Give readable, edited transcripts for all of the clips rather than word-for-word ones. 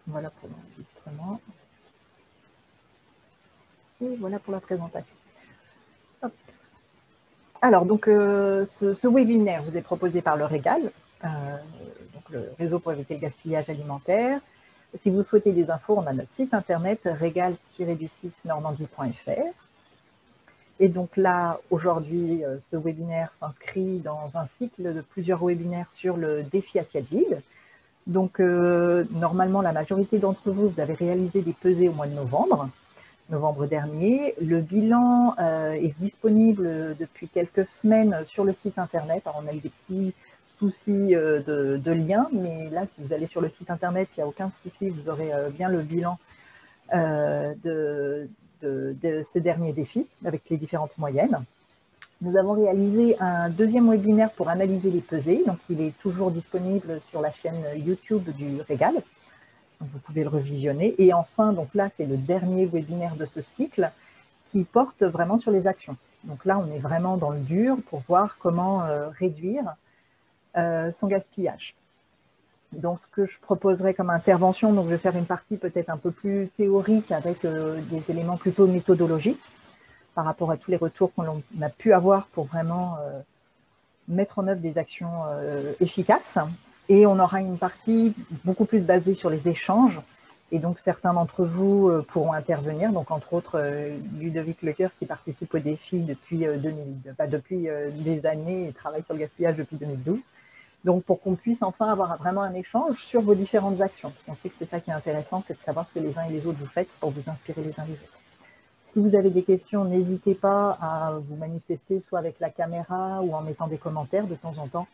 Voilà pour l'enregistrement. Et voilà pour la présentation. Hop. Alors, donc, ce webinaire vous est proposé par le Régal, donc le réseau pour éviter le gaspillage alimentaire. Si vous souhaitez des infos, on a notre site internet régal-du6normandie.fr. Et donc là, aujourd'hui, ce webinaire s'inscrit dans un cycle de plusieurs webinaires sur le défi assiette vide. Donc, normalement, la majorité d'entre vous, vous avez réalisé des pesées au mois de novembre dernier. Le bilan est disponible depuis quelques semaines sur le site internet. Alors, on a eu des petits soucis de lien, mais là, si vous allez sur le site internet, il n'y a aucun souci, vous aurez bien le bilan de ce dernier défi avec les différentes moyennes. Nous avons réalisé un deuxième webinaire pour analyser les pesées, donc il est toujours disponible sur la chaîne YouTube du Régal. Donc vous pouvez le revisionner. Et enfin, donc là, c'est le dernier webinaire de ce cycle qui porte vraiment sur les actions. Donc là, on est vraiment dans le dur pour voir comment réduire son gaspillage. Donc, ce que je proposerai comme intervention, donc je vais faire une partie peut-être un peu plus théorique avec des éléments plutôt méthodologiques par rapport à tous les retours qu'on a pu avoir pour vraiment mettre en œuvre des actions efficaces. Et on aura une partie beaucoup plus basée sur les échanges. Et donc, certains d'entre vous pourront intervenir. Donc, entre autres, Ludovic Lecoeur, qui participe au défi depuis, depuis des années et travaille sur le gaspillage depuis 2012. Donc, pour qu'on puisse enfin avoir vraiment un échange sur vos différentes actions. On sait que c'est ça qui est intéressant, c'est de savoir ce que les uns et les autres vous faites pour vous inspirer les uns les autres. Si vous avez des questions, n'hésitez pas à vous manifester, soit avec la caméra ou en mettant des commentaires. De temps en temps,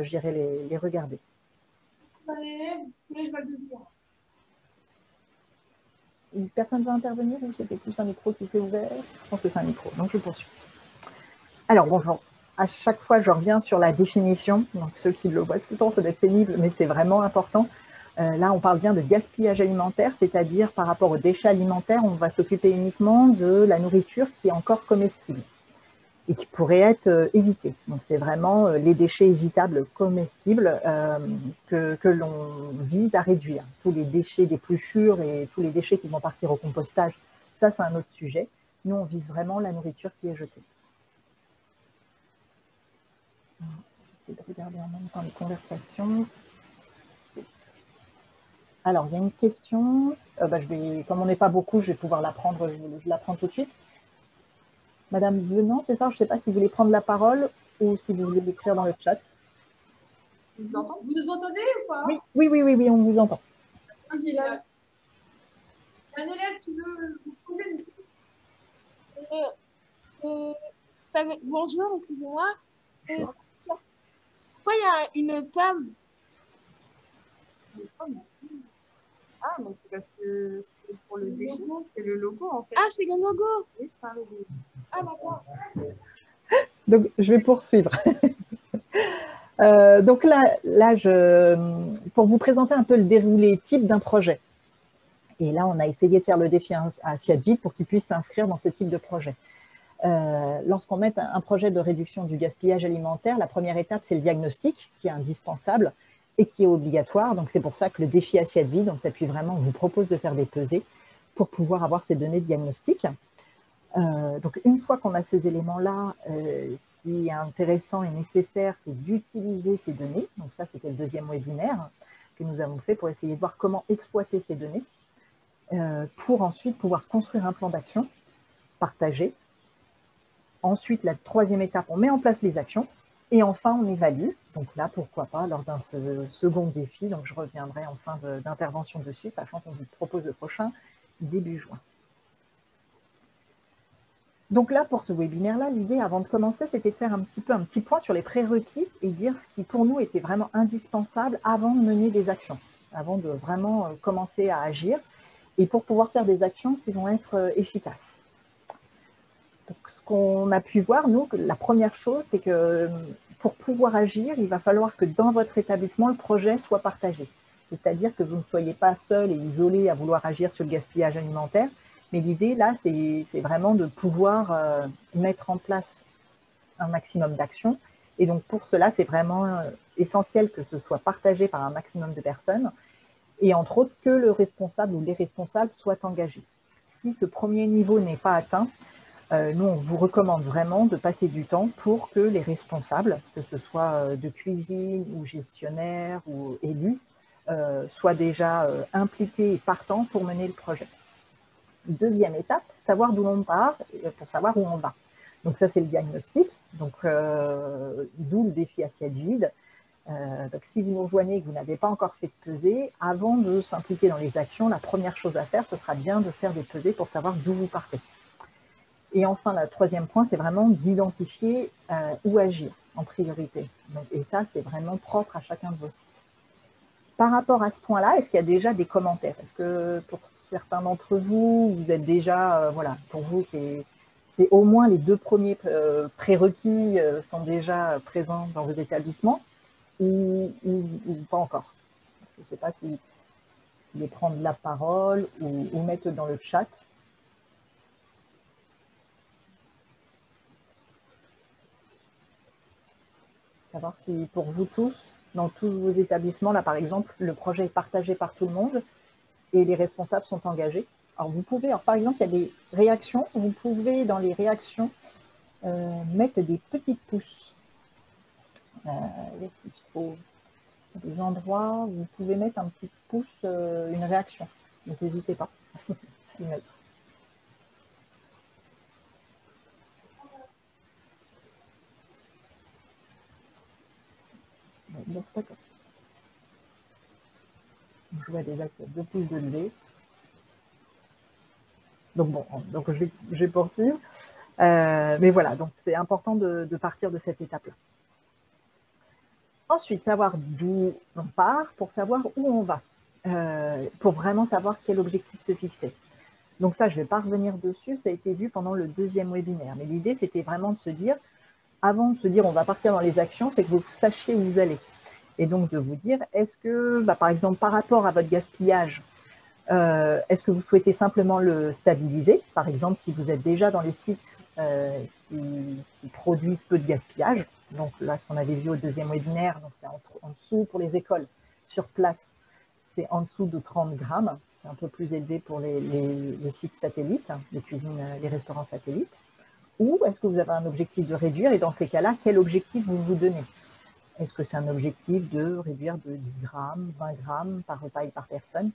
j'irai les regarder. Personne ne veut intervenir ou c'était plus un micro qui s'est ouvert? Je pense que c'est un micro, donc je poursuis. Alors, bonjour. À chaque fois, je reviens sur la définition. Donc, ceux qui le voient tout le temps, ça doit être pénible, mais c'est vraiment important. Là, on parle bien de gaspillage alimentaire, c'est-à-dire par rapport aux déchets alimentaires, on va s'occuper uniquement de la nourriture qui est encore comestible et qui pourrait être évitée. Donc, c'est vraiment les déchets évitables comestibles que l'on vise à réduire. Tous les déchets d'épluchure et tous les déchets qui vont partir au compostage, ça, c'est un autre sujet. Nous, on vise vraiment la nourriture qui est jetée. Je vais regarder en même temps les conversations. Alors, il y a une question. Comme on n'est pas beaucoup, je vais pouvoir la prendre. Je la prends tout de suite. Madame Venant, c'est ça? Je ne sais pas si vous voulez prendre la parole ou si vous voulez l'écrire dans le chat. Vous nous entendez ou pas? Oui, on vous entend. Il y a un élève qui veut vous poser une question. Bonjour, excusez-moi. Pourquoi il y a une table? Ah, mais c'est parce que c'est pour le déchet, c'est le logo en fait. Ah, c'est le logo. Oui, c'est un logo. Ah, d'accord. Donc, je vais poursuivre. Donc là, pour vous présenter un peu le déroulé type d'un projet. Et là, on a essayé de faire le défi à assiette vide pour qu'il puisse s'inscrire dans ce type de projet. Lorsqu'on met un projet de réduction du gaspillage alimentaire, la première étape, c'est le diagnostic, qui est indispensable et qui est obligatoire. Donc, c'est pour ça que le défi assiette vide, on s'appuie vraiment, on vous propose de faire des pesées pour pouvoir avoir ces données de diagnostic. Donc, une fois qu'on a ces éléments-là, ce qui est intéressant et nécessaire, c'est d'utiliser ces données. Donc, ça, c'était le deuxième webinaire que nous avons fait pour essayer de voir comment exploiter ces données pour ensuite pouvoir construire un plan d'action partagé. Ensuite, la troisième étape, on met en place les actions. Et enfin, on évalue. Donc là, pourquoi pas, lors d'un second défi, donc je reviendrai en fin d'intervention dessus, sachant qu'on vous propose le prochain début juin. Donc là, pour ce webinaire-là, l'idée, avant de commencer, c'était de faire un petit point sur les prérequis et dire ce qui, pour nous, était vraiment indispensable avant de mener des actions, avant de vraiment commencer à agir, et pour pouvoir faire des actions qui vont être efficaces. Donc, ce qu'on a pu voir, nous, la première chose, c'est que pour pouvoir agir, il va falloir que dans votre établissement, le projet soit partagé. C'est-à-dire que vous ne soyez pas seul et isolé à vouloir agir sur le gaspillage alimentaire, mais l'idée, là, c'est vraiment de pouvoir mettre en place un maximum d'actions. Et donc, pour cela, c'est vraiment essentiel que ce soit partagé par un maximum de personnes et entre autres que le responsable ou les responsables soient engagés. Si ce premier niveau n'est pas atteint, nous, on vous recommande vraiment de passer du temps pour que les responsables, que ce soit de cuisine ou gestionnaires ou élus, soient déjà impliqués et partants pour mener le projet. Deuxième étape, savoir d'où l'on part pour savoir où on va. Donc ça, c'est le diagnostic, donc d'où le défi assiette vide. Donc si vous nous rejoignez et que vous n'avez pas encore fait de pesée, avant de s'impliquer dans les actions, la première chose à faire, ce sera bien de faire des pesées pour savoir d'où vous partez. Et enfin, le troisième point, c'est vraiment d'identifier où agir en priorité. Donc, et ça, c'est vraiment propre à chacun de vos sites. Par rapport à ce point-là, est-ce qu'il y a déjà des commentaires? Est-ce que pour certains d'entre vous, vous êtes déjà, voilà, pour vous, c'est au moins les 2 premiers prérequis sont déjà présents dans vos établissements ou pas encore? Je ne sais pas si vous voulez prendre la parole ou mettre dans le chat. Savoir si pour vous tous, dans tous vos établissements, là par exemple, le projet est partagé par tout le monde et les responsables sont engagés. Alors vous pouvez, par exemple, il y a des réactions, vous pouvez dans les réactions mettre des petites pouces. Il se trouve des endroits où vous pouvez mettre un petit pouce, une réaction. Donc n'hésitez pas à y mettre. Donc, d'accord. Je vois déjà qu'il y a 2 pouces de levé. Donc bon, donc je vais poursuivre. Mais voilà, donc c'est important de partir de cette étape-là. Ensuite, savoir d'où on part pour savoir où on va, pour vraiment savoir quel objectif se fixer. Donc ça, je ne vais pas revenir dessus, ça a été vu pendant le 2e webinaire. Mais l'idée, c'était vraiment de se dire, avant de se dire on va partir dans les actions, c'est que vous sachiez où vous allez. Et donc de vous dire, est-ce que, par exemple, par rapport à votre gaspillage, est-ce que vous souhaitez simplement le stabiliser? Par exemple, si vous êtes déjà dans les sites qui produisent peu de gaspillage, donc là, ce qu'on avait vu au 2e webinaire, donc c'est en dessous pour les écoles, sur place, c'est en dessous de 30 grammes, c'est un peu plus élevé pour les sites satellites, les cuisines, les restaurants satellites. Ou est-ce que vous avez un objectif de réduire? Et dans ces cas-là, quel objectif vous vous donnez? Est-ce que c'est un objectif de réduire de 10 grammes, 20 grammes par repas et par personne?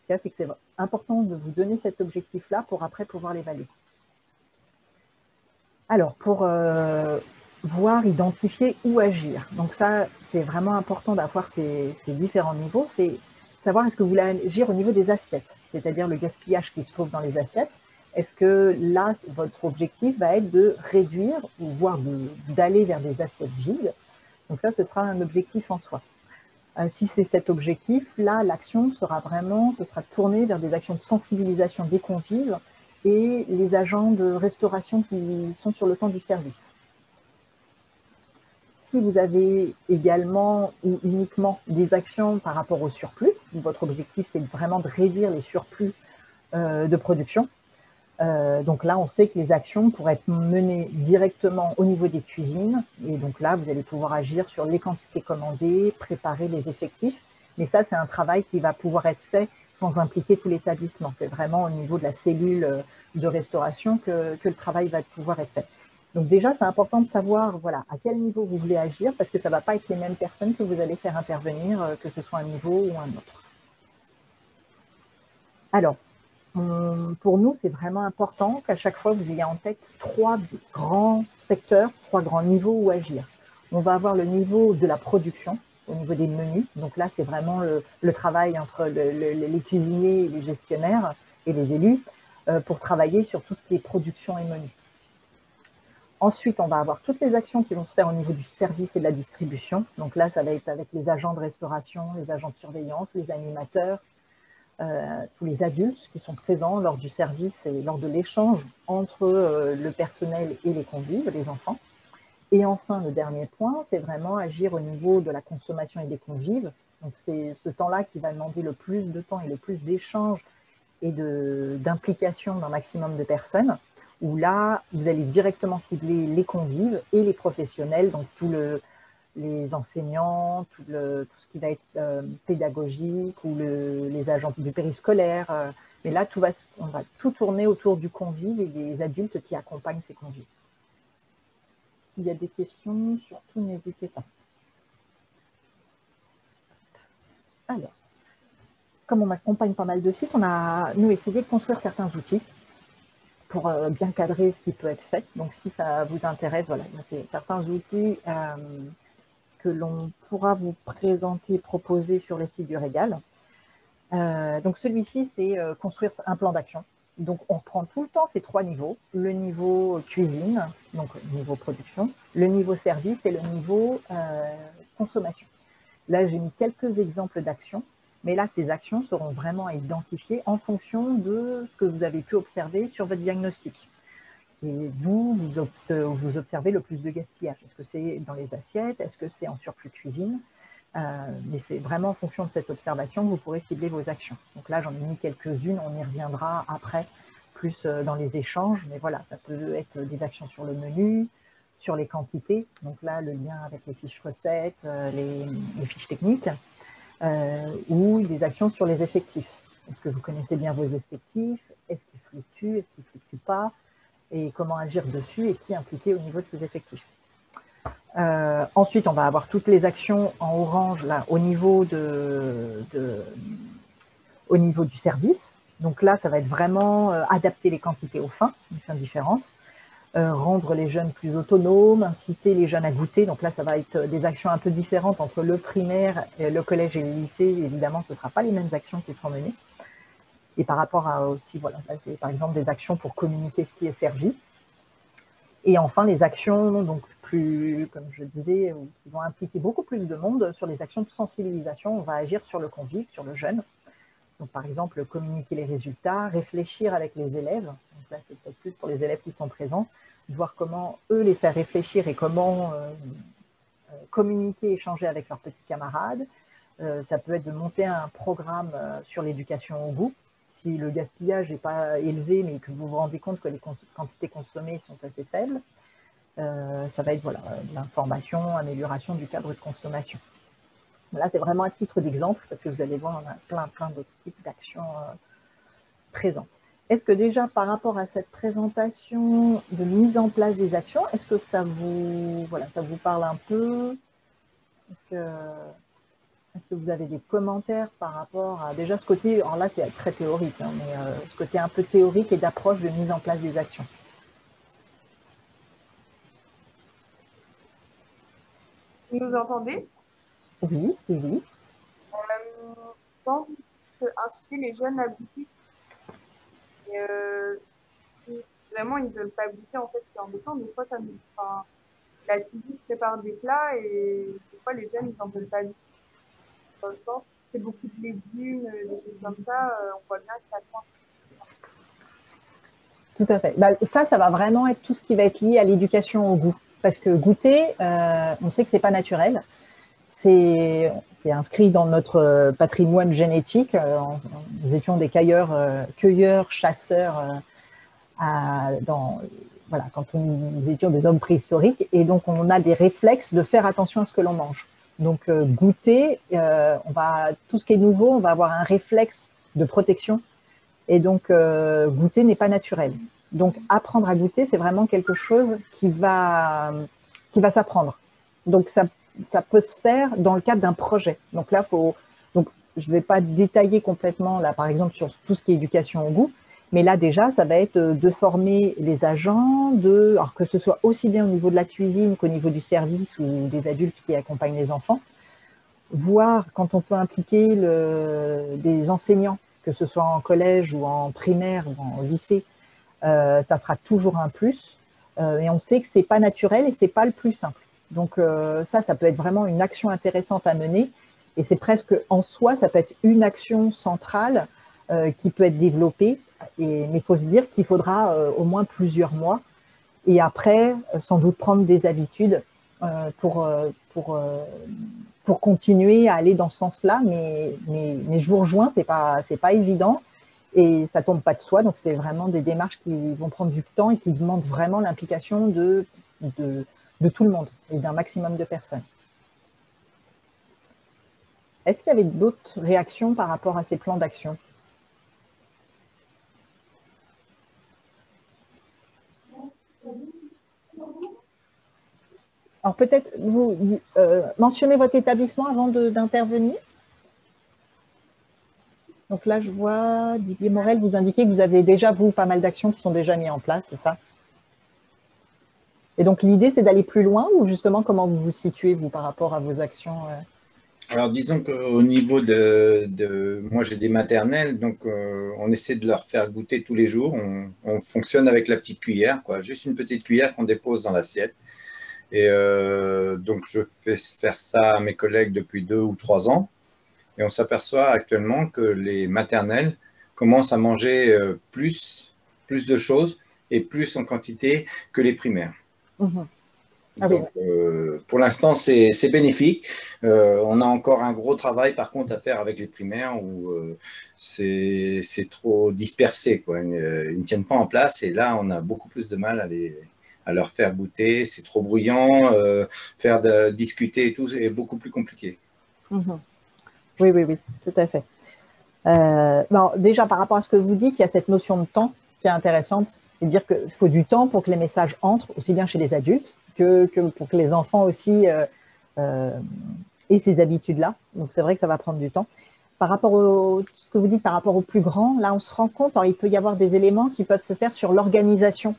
C'est que c'est important de vous donner cet objectif-là pour après pouvoir l'évaluer. Alors, pour voir, identifier où agir. Donc ça, c'est vraiment important d'avoir ces différents niveaux. C'est savoir est-ce que vous voulez agir au niveau des assiettes, c'est-à-dire le gaspillage qui se trouve dans les assiettes. Est-ce que là, votre objectif va être de réduire ou voire d'aller vers des assiettes vides? Donc là, ce sera un objectif en soi. Si c'est cet objectif, là, l'action sera tournée vers des actions de sensibilisation des convives et les agents de restauration qui sont sur le temps du service. Si vous avez également ou uniquement des actions par rapport au surplus, votre objectif c'est vraiment de réduire les surplus de production, donc là on sait que les actions pourraient être menées directement au niveau des cuisines, et donc là vous allez pouvoir agir sur les quantités commandées, préparer les effectifs, mais ça c'est un travail qui va pouvoir être fait sans impliquer tout l'établissement. C'est vraiment au niveau de la cellule de restauration que le travail va pouvoir être fait. Donc déjà, c'est important de savoir voilà, à quel niveau vous voulez agir, parce que ça ne va pas être les mêmes personnes que vous allez faire intervenir, que ce soit un niveau ou un autre. Alors, pour nous, c'est vraiment important qu'à chaque fois, vous ayez en tête 3 grands secteurs, 3 grands niveaux où agir. On va avoir le niveau de la production, au niveau des menus. Donc là, c'est vraiment le travail entre les cuisiniers, les gestionnaires et les élus pour travailler sur tout ce qui est production et menu. Ensuite, on va avoir toutes les actions qui vont se faire au niveau du service et de la distribution. Donc là, ça va être avec les agents de restauration, les agents de surveillance, les animateurs, tous les adultes qui sont présents lors du service et lors de l'échange entre le personnel et les convives, les enfants. Et enfin, le dernier point, c'est vraiment agir au niveau de la consommation et des convives. Donc c'est ce temps-là qui va demander le plus de temps et le plus d'échanges et d'implication d'un maximum de personnes, où là, vous allez directement cibler les convives et les professionnels, donc tout les enseignants, tout ce qui va être pédagogique ou les agents du périscolaire. Mais là, on va tout tourner autour du convive et des adultes qui accompagnent ces convives. S'il y a des questions, surtout n'hésitez pas. Alors, comme on accompagne pas mal de sites, on a, nous, essayé de construire certains outils pour bien cadrer ce qui peut être fait. Donc, si ça vous intéresse, voilà, c'est certains outils que l'on pourra vous présenter, proposer sur les sites du Régal. Donc, celui-ci, c'est construire un plan d'action. Donc, on reprend tout le temps ces 3 niveaux. Le niveau cuisine, donc niveau production, le niveau service et le niveau consommation. Là, j'ai mis quelques exemples d'actions, mais là, ces actions seront vraiment identifiées en fonction de ce que vous avez pu observer sur votre diagnostic. Et vous observez le plus de gaspillage. Est-ce que c'est dans les assiettes? Est-ce que c'est en surplus cuisine? Mais c'est vraiment en fonction de cette observation que vous pourrez cibler vos actions. Donc là, j'en ai mis quelques-unes, on y reviendra après, plus dans les échanges. Mais voilà, ça peut être des actions sur le menu, sur les quantités. Donc là, le lien avec les fiches recettes, les fiches techniques, ou des actions sur les effectifs. Est-ce que vous connaissez bien vos effectifs? Est-ce qu'ils fluctuent? Est-ce qu'ils ne fluctuent pas? Et comment agir dessus et qui impliquer au niveau de ces effectifs. Ensuite, on va avoir toutes les actions en orange là, au niveau du service. Donc là, ça va être vraiment adapter les quantités aux fins différentes, rendre les jeunes plus autonomes, inciter les jeunes à goûter. Donc là, ça va être des actions un peu différentes entre le primaire, le collège et le lycée. Évidemment, ce ne sera pas les mêmes actions qui seront menées. Et par rapport à aussi, voilà, c'est par exemple des actions pour communiquer ce qui est servi. Et enfin, les actions, donc plus, comme je disais, qui vont impliquer beaucoup plus de monde sur les actions de sensibilisation. On va agir sur le convive, sur le jeune. Donc, par exemple, communiquer les résultats, réfléchir avec les élèves. Donc là, c'est peut-être plus pour les élèves qui sont présents, voir comment eux les faire réfléchir et comment communiquer, échanger avec leurs petits camarades. Ça peut être de monter un programme sur l'éducation au goût. Si le gaspillage n'est pas élevé, mais que vous vous rendez compte que les quantités consommées sont assez faibles, ça va être voilà, l'information, amélioration du cadre de consommation. Là, c'est vraiment un titre d'exemple, parce que vous allez voir, on a plein d'autres types d'actions présentes. Est-ce que déjà, par rapport à cette présentation de mise en place des actions, est-ce que ça vous parle un peu? Est-ce que vous avez des commentaires par rapport à déjà ce côté, alors là c'est très théorique, hein, mais ce côté un peu théorique et d'approche de mise en place des actions? Vous nous entendez? Oui, oui, oui. Je pense que inciter les jeunes à goûter. Et, si vraiment ils ne veulent pas goûter, en fait, c'est embêtant. Des fois, la cuisine prépare des plats et des fois, les jeunes, ils n'en veulent pas du tout. Dans le sens, c'est beaucoup de légumes, des choses comme ça, on voit bien que ça prend. Tout à fait. Bah, ça va vraiment être tout ce qui va être lié à l'éducation au goût. Parce que goûter, on sait que ce n'est pas naturel. C'est inscrit dans notre patrimoine génétique. Nous étions des cueilleurs, chasseurs, voilà, quand nous étions des hommes préhistoriques. Et donc, on a des réflexes de faire attention à ce que l'on mange. Donc, goûter, tout ce qui est nouveau, on va avoir un réflexe de protection. Et donc, goûter n'est pas naturel. Donc, apprendre à goûter, c'est vraiment quelque chose qui va s'apprendre. Donc, ça peut se faire dans le cadre d'un projet. Donc là, je ne vais pas détailler complètement, là, par exemple, sur tout ce qui est éducation au goût, mais là, déjà, ça va être de former les agents, alors que ce soit aussi bien au niveau de la cuisine qu'au niveau du service ou des adultes qui accompagnent les enfants, voir quand on peut impliquer des enseignants, que ce soit en collège ou en primaire ou en lycée, ça sera toujours un plus. Et on sait que ce n'est pas naturel et ce n'est pas le plus simple. Donc ça peut être vraiment une action intéressante à mener. Et c'est presque en soi, ça peut être une action centrale qui peut être développée. Mais il faut se dire qu'il faudra au moins plusieurs mois. Et après, sans doute prendre des habitudes pour continuer à aller dans ce sens-là. Mais je vous rejoins, c'est pas évident. Et ça ne tombe pas de soi. Donc, c'est vraiment des démarches qui vont prendre du temps et qui demandent vraiment l'implication de tout le monde et d'un maximum de personnes. Est-ce qu'il y avait d'autres réactions par rapport à ces plans d'action? Alors peut-être vous mentionnez votre établissement avant d'intervenir. Donc là, je vois Didier Morel vous indiquer que vous avez déjà, vous, pas mal d'actions qui sont déjà mises en place, c'est ça? Et donc l'idée, c'est d'aller plus loin ou justement comment vous vous situez, vous, par rapport à vos actions? Alors, disons qu'au niveau moi, j'ai des maternelles, donc on essaie de leur faire goûter tous les jours. On fonctionne avec la petite cuillère, quoi, juste une petite cuillère qu'on dépose dans l'assiette. Et donc, je fais faire ça à mes collègues depuis 2 ou 3 ans. Et on s'aperçoit actuellement que les maternelles commencent à manger plus de choses et plus en quantité que les primaires. Mhm. Ah oui. Donc, pour l'instant, c'est bénéfique. On a encore un gros travail, par contre, à faire avec les primaires où c'est trop dispersé, quoi. Ils ne tiennent pas en place et là, on a beaucoup plus de mal à leur faire goûter. C'est trop bruyant. Discuter et tout, c'est beaucoup plus compliqué. Mhm. Oui, oui, oui, tout à fait. Bon, déjà, par rapport à ce que vous dites, il y a cette notion de temps qui est intéressante, et dire qu'il faut du temps pour que les messages entrent, aussi bien chez les adultes que pour que les enfants aussi aient ces habitudes-là. Donc, c'est vrai que ça va prendre du temps. Par rapport à ce que vous dites par rapport aux plus grands, là, on se rend compte, alors, il peut y avoir des éléments qui peuvent se faire sur l'organisation,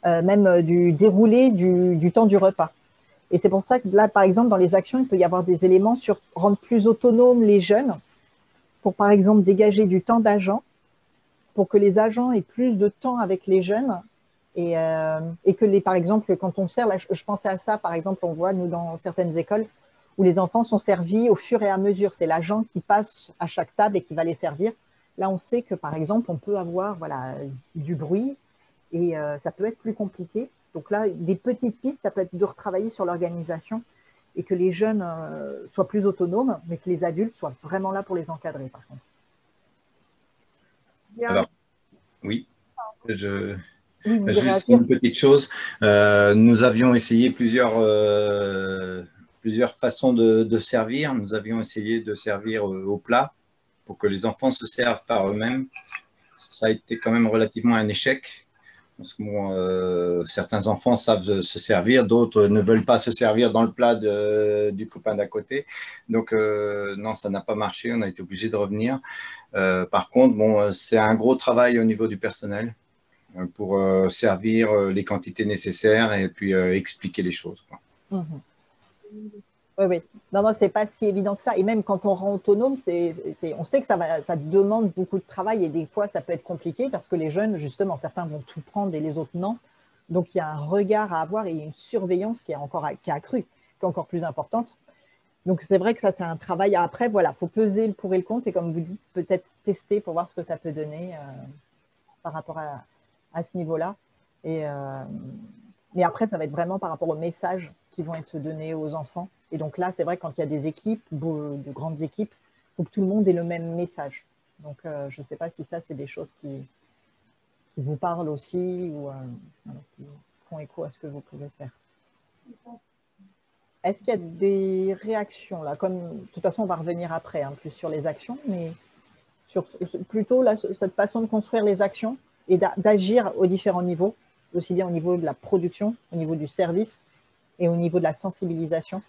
même du déroulé du temps du repas. Et c'est pour ça que là, par exemple, dans les actions, il peut y avoir des éléments sur rendre plus autonomes les jeunes, pour, par exemple, dégager du temps d'agent, pour que les agents aient plus de temps avec les jeunes et que, par exemple, quand on sert, là, je pensais à ça, par exemple, on voit, nous, dans certaines écoles, où les enfants sont servis au fur et à mesure. C'est l'agent qui passe à chaque table et qui va les servir. Là, on sait que, par exemple, on peut avoir du bruit et ça peut être plus compliqué. Donc là, des petites pistes, ça peut être de retravailler sur l'organisation et que les jeunes soient plus autonomes, mais que les adultes soient vraiment là pour les encadrer, par contre. Alors, oui, oui, juste une petite chose. Nous avions essayé plusieurs façons de servir. Nous avions essayé de servir au plat pour que les enfants se servent par eux-mêmes. Ça a été quand même relativement un échec. Parce que certains enfants savent se servir, d'autres ne veulent pas se servir dans le plat du copain d'à côté. Donc, non, ça n'a pas marché. On a été obligé de revenir. Par contre, c'est un gros travail au niveau du personnel pour servir les quantités nécessaires et puis expliquer les choses, quoi. Oui, oui. Non, non, c'est pas si évident que ça. Et même quand on rend autonome, on sait que ça demande beaucoup de travail et des fois, ça peut être compliqué parce que les jeunes, justement, certains vont tout prendre et les autres non. Donc, il y a un regard à avoir et une surveillance qui est accrue, qui est encore plus importante. Donc, c'est vrai que ça, c'est un travail. Après, voilà, il faut peser le pour et le contre et comme vous dites, peut-être tester pour voir ce que ça peut donner par rapport à ce niveau-là. Mais après, ça va être vraiment par rapport aux messages qui vont être donnés aux enfants. Et donc là, c'est vrai, quand il y a des équipes, de grandes équipes, il faut que tout le monde ait le même message. Donc, je ne sais pas si ça, c'est des choses qui vous parlent aussi ou qui font écho à ce que vous pouvez faire. Est-ce qu'il y a des réactions là, comme, de toute façon, on va revenir après, plus sur les actions, mais plutôt là, cette façon de construire les actions et d'agir aux différents niveaux, aussi bien au niveau de la production, au niveau du service et au niveau de la sensibilisation.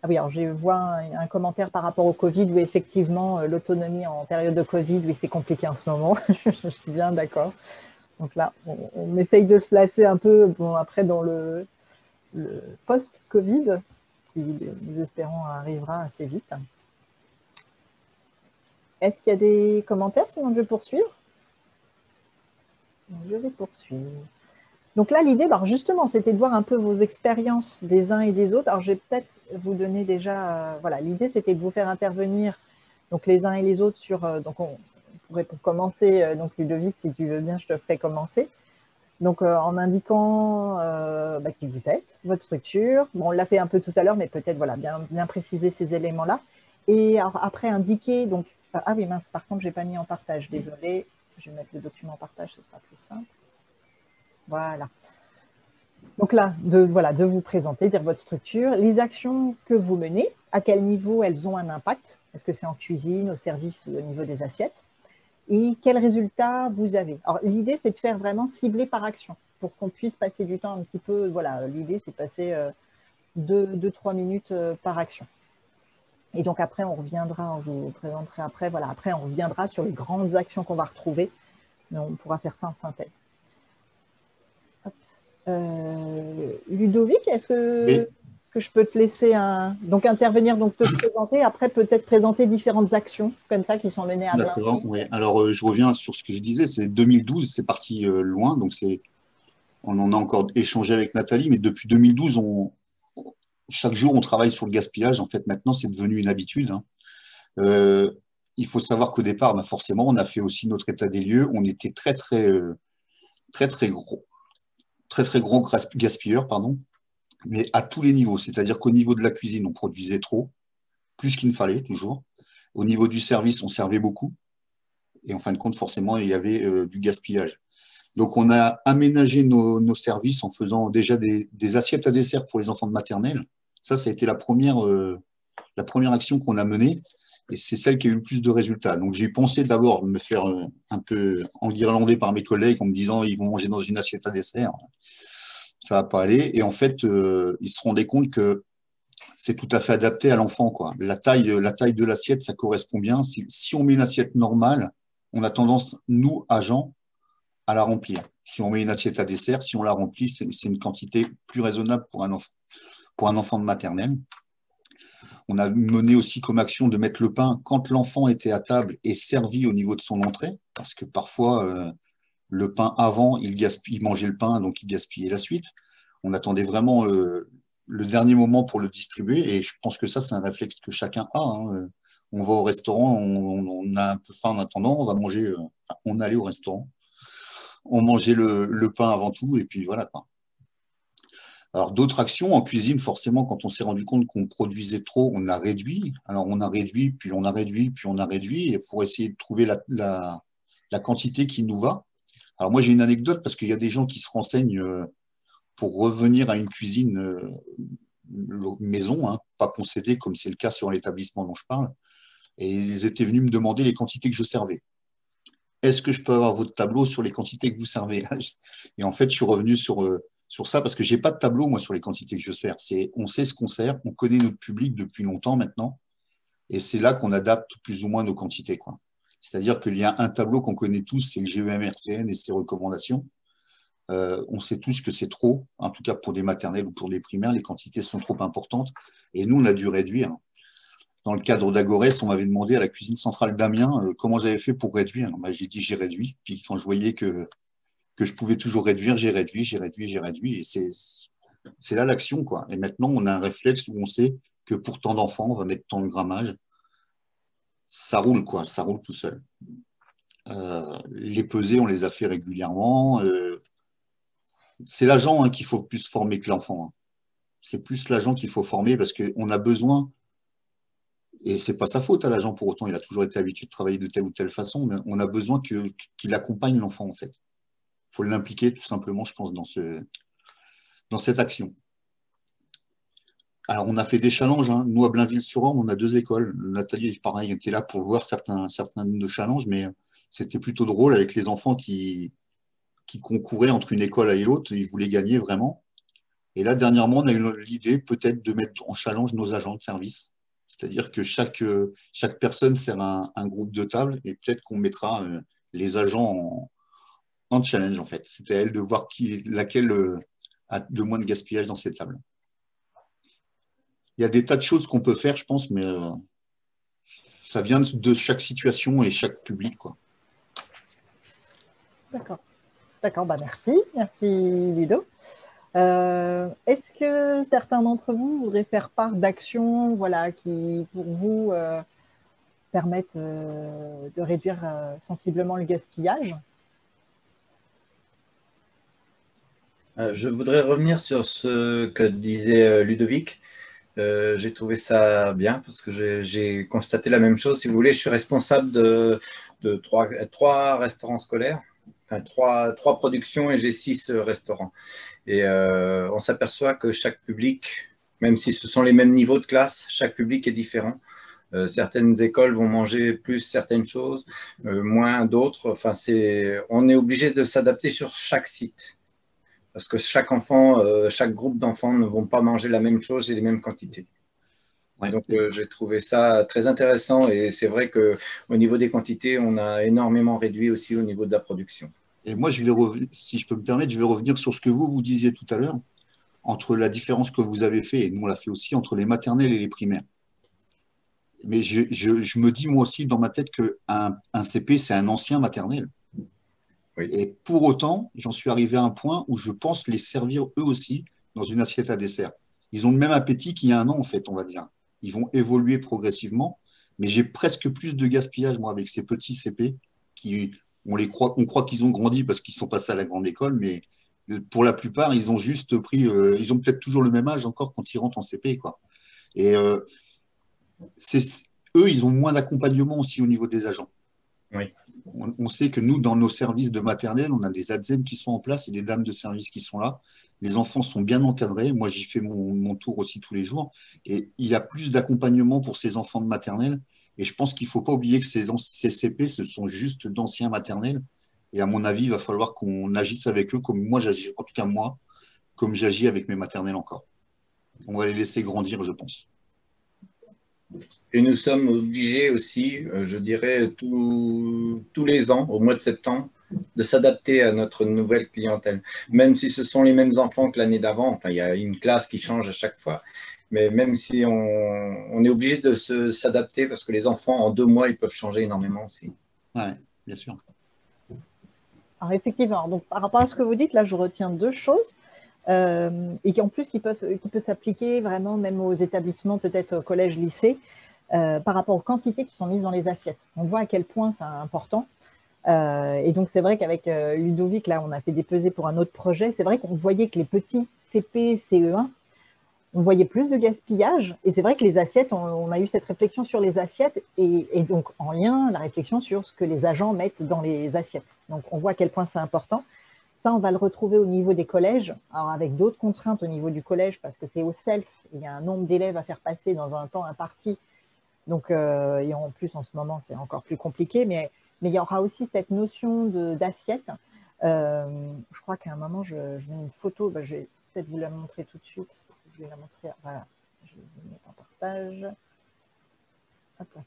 Ah oui, alors je vois un commentaire par rapport au Covid où effectivement l'autonomie en période de Covid, oui, c'est compliqué en ce moment. Je suis bien d'accord. Donc là, on essaye de se placer un peu après dans le post-Covid, qui nous espérons arrivera assez vite. Est-ce qu'il y a des commentaires, sinon je vais poursuivre? Je vais poursuivre. Donc là, l'idée, justement, c'était de voir un peu vos expériences des uns et des autres. Alors, je vais peut-être vous donner déjà… voilà, l'idée, c'était de vous faire intervenir donc, les uns et les autres sur… donc, on pourrait pour commencer, donc Ludovic, si tu veux bien, je te ferai commencer. Donc, en indiquant qui vous êtes, votre structure. Bon, on l'a fait un peu tout à l'heure, mais peut-être, voilà, bien préciser ces éléments-là. Et alors, après, indiquer… donc ah oui, mince, par contre, je n'ai pas mis en partage, désolée. Je vais mettre le document en partage, ce sera plus simple. Voilà. Donc là, voilà, de vous présenter, dire votre structure, les actions que vous menez, à quel niveau elles ont un impact. Est-ce que c'est en cuisine, au service ou au niveau des assiettes? Et quels résultats vous avez? Alors, l'idée, c'est de faire vraiment cibler par action pour qu'on puisse passer du temps un petit peu. Voilà, l'idée, c'est de passer 2-3 minutes par action. Et donc, après, on reviendra, je vous présenterai après, voilà, après, on reviendra sur les grandes actions qu'on va retrouver. Mais on pourra faire ça en synthèse. Ludovic, est-ce que je peux te laisser donc intervenir, donc te présenter, après peut-être présenter différentes actions comme ça qui sont menées à Blainville. D'accord, oui. Alors, je reviens sur ce que je disais, c'est 2012, c'est parti loin, donc on en a encore échangé avec Nathalie, mais depuis 2012, chaque jour, on travaille sur le gaspillage. En fait, maintenant, c'est devenu une habitude, hein. Il faut savoir qu'au départ, bah, forcément, on a fait aussi notre état des lieux. On était très gros gaspilleurs, pardon, mais à tous les niveaux. C'est-à-dire qu'au niveau de la cuisine, on produisait trop, plus qu'il ne fallait, toujours. Au niveau du service, on servait beaucoup. Et en fin de compte, forcément, il y avait du gaspillage. Donc, on a aménagé nos services en faisant déjà des assiettes à dessert pour les enfants de maternelle. Ça a été la première action qu'on a menée. Et c'est celle qui a eu le plus de résultats. Donc, j'ai pensé d'abord me faire un peu enguirlander par mes collègues en me disant ils vont manger dans une assiette à dessert. Ça va pas aller. Et en fait, ils se rendaient compte que c'est tout à fait adapté à l'enfant, quoi. La taille de l'assiette, ça correspond bien. Si on met une assiette normale, on a tendance, nous, agents, à la remplir. Si on met une assiette à dessert, si on la remplit, c'est une quantité plus raisonnable pour un enfant de maternelle. On a mené aussi comme action de mettre le pain quand l'enfant était à table et servi au niveau de son entrée, parce que parfois, le pain avant, il mangeait le pain, donc il gaspillait la suite. On attendait vraiment le dernier moment pour le distribuer, et je pense que ça, c'est un réflexe que chacun a, hein. On va au restaurant, on a un peu faim en attendant, on va manger, on allait au restaurant, on mangeait le pain avant tout, et puis voilà, quoi. Alors, d'autres actions en cuisine, forcément, quand on s'est rendu compte qu'on produisait trop, on a réduit. Alors, on a réduit, puis on a réduit, puis on a réduit, et pour essayer de trouver la quantité qui nous va. Alors, moi, j'ai une anecdote parce qu'il y a des gens qui se renseignent pour revenir à une cuisine maison, hein, pas concédée, comme c'est le cas sur l'établissement dont je parle. Et ils étaient venus me demander les quantités que je servais. Est-ce que je peux avoir votre tableau sur les quantités que vous servez? Et en fait, je suis revenu sur ça parce que j'ai pas de tableau, moi, sur les quantités que je sers. On sait ce qu'on sert, on connaît notre public depuis longtemps maintenant, et c'est là qu'on adapte plus ou moins nos quantités, quoi. C'est-à-dire qu'il y a un tableau qu'on connaît tous, c'est le GEM-RCN et ses recommandations. On sait tous que c'est trop, en tout cas pour des maternelles ou pour des primaires, les quantités sont trop importantes, et nous, on a dû réduire. Dans le cadre d'Agorès, on m'avait demandé à la cuisine centrale d'Amiens comment j'avais fait pour réduire. Ben, j'ai dit j'ai réduit, puis quand je voyais que je pouvais toujours réduire, j'ai réduit, et c'est là l'action, quoi. Et maintenant, on a un réflexe où on sait que pour tant d'enfants, on va mettre tant de grammage. Ça roule, quoi, ça roule tout seul. Les pesées, on les a fait régulièrement. C'est l'agent, hein, qu'il faut plus former que l'enfant, hein. C'est plus l'agent qu'il faut former parce qu'on a besoin, et c'est pas sa faute à l'agent pour autant, il a toujours été habitué de travailler de telle ou telle façon, mais on a besoin qu'il accompagne l'enfant, en fait. Il faut l'impliquer tout simplement, je pense, dans cette action. Alors, on a fait des challenges, hein. Nous, à Blainville-sur-Orne, on a 2 écoles. Nathalie, pareil, était là pour voir certains de nos challenges, mais c'était plutôt drôle avec les enfants qui concouraient entre une école et l'autre. Ils voulaient gagner vraiment. Et là, dernièrement, on a eu l'idée peut-être de mettre en challenge nos agents de service. C'est-à-dire que chaque personne sert un groupe de table et peut-être qu'on mettra les agents en challenge, en fait. C'était à elle de voir laquelle a le moins de gaspillage dans ces tables. Il y a des tas de choses qu'on peut faire, je pense, mais ça vient de chaque situation et chaque public, quoi. D'accord. D'accord, bah merci. Merci, Ludo. Est-ce que certains d'entre vous voudraient faire part d'actions, voilà, qui, pour vous, permettent de réduire sensiblement le gaspillage? Je voudrais revenir sur ce que disait Ludovic. J'ai trouvé ça bien parce que j'ai constaté la même chose. Si vous voulez, je suis responsable de trois restaurants scolaires, enfin, trois productions et j'ai 6 restaurants. Et on s'aperçoit que chaque public, même si ce sont les mêmes niveaux de classe, chaque public est différent. Certaines écoles vont manger plus certaines choses, moins d'autres. Enfin, on est obligé de s'adapter sur chaque site. Parce que chaque enfant, chaque groupe d'enfants ne vont pas manger la même chose et les mêmes quantités. Ouais. Donc, j'ai trouvé ça très intéressant et c'est vrai qu'au niveau des quantités, on a énormément réduit aussi au niveau de la production. Et moi, je vais revenir, si je peux me permettre, je vais revenir sur ce que vous disiez tout à l'heure, entre la différence que vous avez fait, et nous on l'a fait aussi, entre les maternelles et les primaires. Mais je me dis moi aussi dans ma tête qu'un CP, c'est un ancien maternel. Oui. Et pour autant, j'en suis arrivé à un point où je pense les servir eux aussi dans une assiette à dessert. Ils ont le même appétit qu'il y a un an, en fait, on va dire. Ils vont évoluer progressivement, mais j'ai presque plus de gaspillage, moi, avec ces petits CP qui, on croit qu'ils ont grandi parce qu'ils sont passés à la grande école, mais pour la plupart, ils ont juste pris, ils ont peut-être toujours le même âge encore quand ils rentrent en CP, quoi. Et c'est, eux, ils ont moins d'accompagnement aussi au niveau des agents. Oui. On sait que nous, dans nos services de maternelle, on a des ADSEM qui sont en place et des dames de service qui sont là. Les enfants sont bien encadrés. Moi, j'y fais mon tour aussi tous les jours. Et il y a plus d'accompagnement pour ces enfants de maternelle. Et je pense qu'il ne faut pas oublier que ces CP, ce sont juste d'anciens maternelles. Et à mon avis, il va falloir qu'on agisse avec eux comme moi j'agis, en tout cas moi, comme j'agis avec mes maternelles encore. On va les laisser grandir, je pense. Et nous sommes obligés aussi, je dirais, tous les ans, au mois de septembre, de s'adapter à notre nouvelle clientèle. Même si ce sont les mêmes enfants que l'année d'avant, enfin, il y a une classe qui change à chaque fois. Mais même si on est obligé de s'adapter parce que les enfants, en 2 mois, ils peuvent changer énormément aussi. Ouais, bien sûr. Alors effectivement, donc par rapport à ce que vous dites, là je retiens deux choses et qui en plus qui peut s'appliquer vraiment même aux établissements, peut-être collège, lycée, par rapport aux quantités qui sont mises dans les assiettes. On voit à quel point c'est important. Et donc c'est vrai qu'avec Ludovic, là on a fait des pesées pour un autre projet. C'est vrai qu'on voyait que les petits CP, CE1, on voyait plus de gaspillage. Et c'est vrai que les assiettes, on a eu cette réflexion sur les assiettes et donc en lien, la réflexion sur ce que les agents mettent dans les assiettes. Donc on voit à quel point c'est important. Ça, on va le retrouver au niveau des collèges, alors avec d'autres contraintes au niveau du collège, parce que c'est au self, il y a un nombre d'élèves à faire passer dans un temps imparti. Donc, et en plus, en ce moment, c'est encore plus compliqué, mais il y aura aussi cette notion d'assiette. Je crois qu'à un moment, je mets une photo, je vais peut-être vous la montrer tout de suite, parce que je vais la montrer, voilà, je vais vous mettre en partage. Hop là.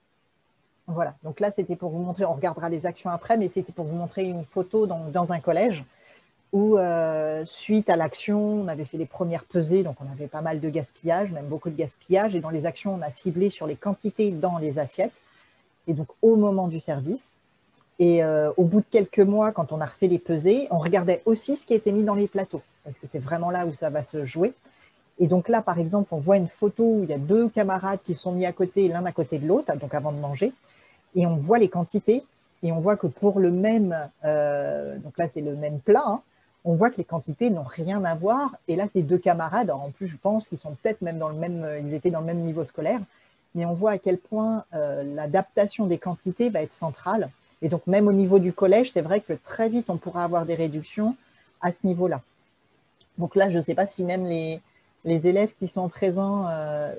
Voilà, donc là, c'était pour vous montrer, on regardera les actions après, mais c'était pour vous montrer une photo dans un collège où, suite à l'action, on avait fait les premières pesées, donc on avait pas mal de gaspillage, même beaucoup de gaspillage, et dans les actions, on a ciblé sur les quantités dans les assiettes, et donc au moment du service. Et au bout de quelques mois, quand on a refait les pesées, on regardait aussi ce qui était mis dans les plateaux, parce que c'est vraiment là où ça va se jouer. Et donc là, par exemple, on voit une photo où il y a 2 camarades qui sont mis à côté, l'un à côté de l'autre, donc avant de manger, et on voit les quantités, et on voit que pour le même, donc là c'est le même plat, hein, on voit que les quantités n'ont rien à voir. Et là, ces 2 camarades, alors en plus, je pense qu'ils sont peut-être même dans le même, ils étaient dans le même niveau scolaire, mais on voit à quel point l'adaptation des quantités va être centrale. Et donc, même au niveau du collège, c'est vrai que très vite, on pourra avoir des réductions à ce niveau-là. Donc là, je ne sais pas si même les élèves qui sont présents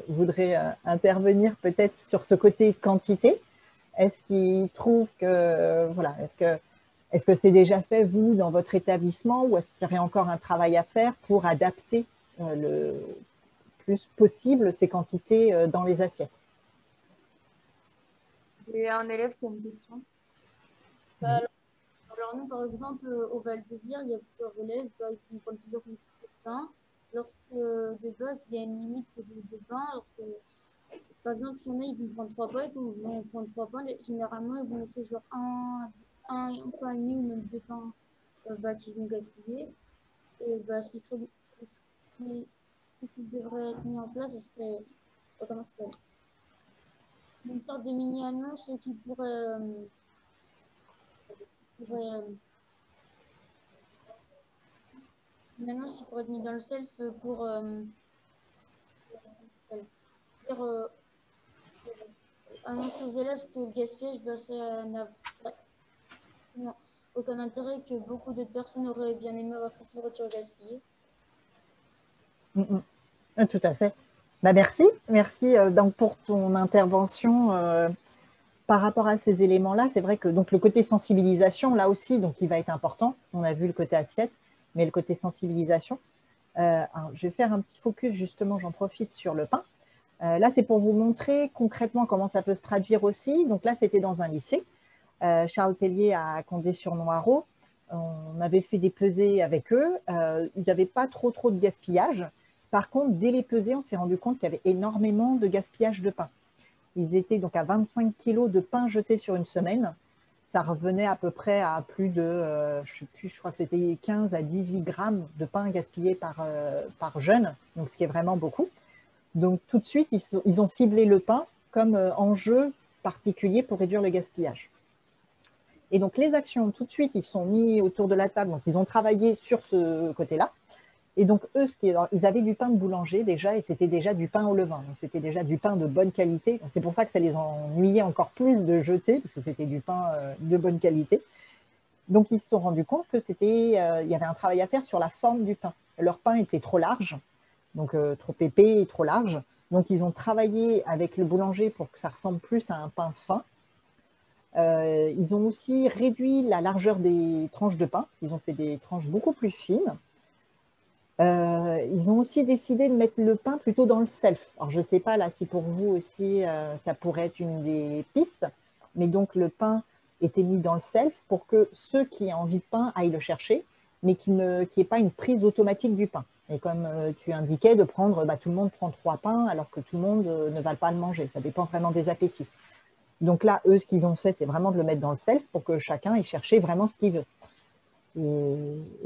voudraient intervenir peut-être sur ce côté quantité. Est-ce qu'ils trouvent que, voilà, est-ce que c'est déjà fait, vous, dans votre établissement, ou est-ce qu'il y aurait encore un travail à faire pour adapter le plus possible ces quantités dans les assiettes? J'ai un élève qui a une question. Alors nous, par exemple, au Val-de-Vire, il y a plusieurs élèves qui prennent plusieurs quantités de pain. Lorsque de base, il y a une limite de pain, lorsque, par exemple, il y en a, ils vont prendre 3 pains, ils vont prendre 3 pains, généralement, ils vont laisser genre un pain et demi ou même 2 pains qu'ils vont gaspiller. Et ce qui devrait être mis en place, ce serait, comment ça s'appelle, une sorte de mini-annonce qui maintenant, c'est pour être mis dans le self pour dire, annoncer aux élèves que le gaspillage, bah, aucun intérêt, que beaucoup d'autres personnes auraient bien aimé avoir cette nourriture gaspillée. Tout à fait. Bah, merci, merci donc pour ton intervention par rapport à ces éléments-là. C'est vrai que donc le côté sensibilisation là aussi, donc il va être important. On a vu le côté assiette, mais le côté sensibilisation. Je vais faire un petit focus justement, j'en profite sur le pain. Là, c'est pour vous montrer concrètement comment ça peut se traduire aussi. Donc là, c'était dans un lycée. Charles Tellier à Condé-sur-Noireau. On avait fait des pesées avec eux. Il n'y avait pas trop de gaspillage. Par contre, dès les pesées, on s'est rendu compte qu'il y avait énormément de gaspillage de pain. Ils étaient donc à 25 kilos de pain jeté sur une semaine. Ça revenait à peu près à plus de, je sais plus, je crois que c'était 15 à 18 grammes de pain gaspillé par jeune, donc ce qui est vraiment beaucoup. Donc tout de suite, ils ont ciblé le pain comme enjeu particulier pour réduire le gaspillage. Et donc les actions, tout de suite, ils sont mis autour de la table, donc ils ont travaillé sur ce côté-là. Et donc, eux, ils avaient du pain de boulanger déjà, et c'était déjà du pain au levain. Donc, c'était déjà du pain de bonne qualité. C'est pour ça que ça les ennuyait encore plus de jeter, parce que c'était du pain de bonne qualité. Donc, ils se sont rendus compte que il y avait un travail à faire sur la forme du pain. Leur pain était trop large, donc trop épais et trop large. Donc, ils ont travaillé avec le boulanger pour que ça ressemble plus à un pain fin. Ils ont aussi réduit la largeur des tranches de pain. Ils ont fait des tranches beaucoup plus fines. Ils ont aussi décidé de mettre le pain plutôt dans le self. Alors, je ne sais pas là si pour vous aussi, ça pourrait être une des pistes, mais donc le pain était mis dans le self pour que ceux qui ont envie de pain aillent le chercher, mais qu'il n'y ait pas une prise automatique du pain. Et comme tu indiquais, de prendre, tout le monde prend 3 pains alors que tout le monde ne va pas le manger. Ça dépend vraiment des appétits. Donc là, eux, ce qu'ils ont fait, c'est vraiment de le mettre dans le self pour que chacun ait cherché vraiment ce qu'il veut et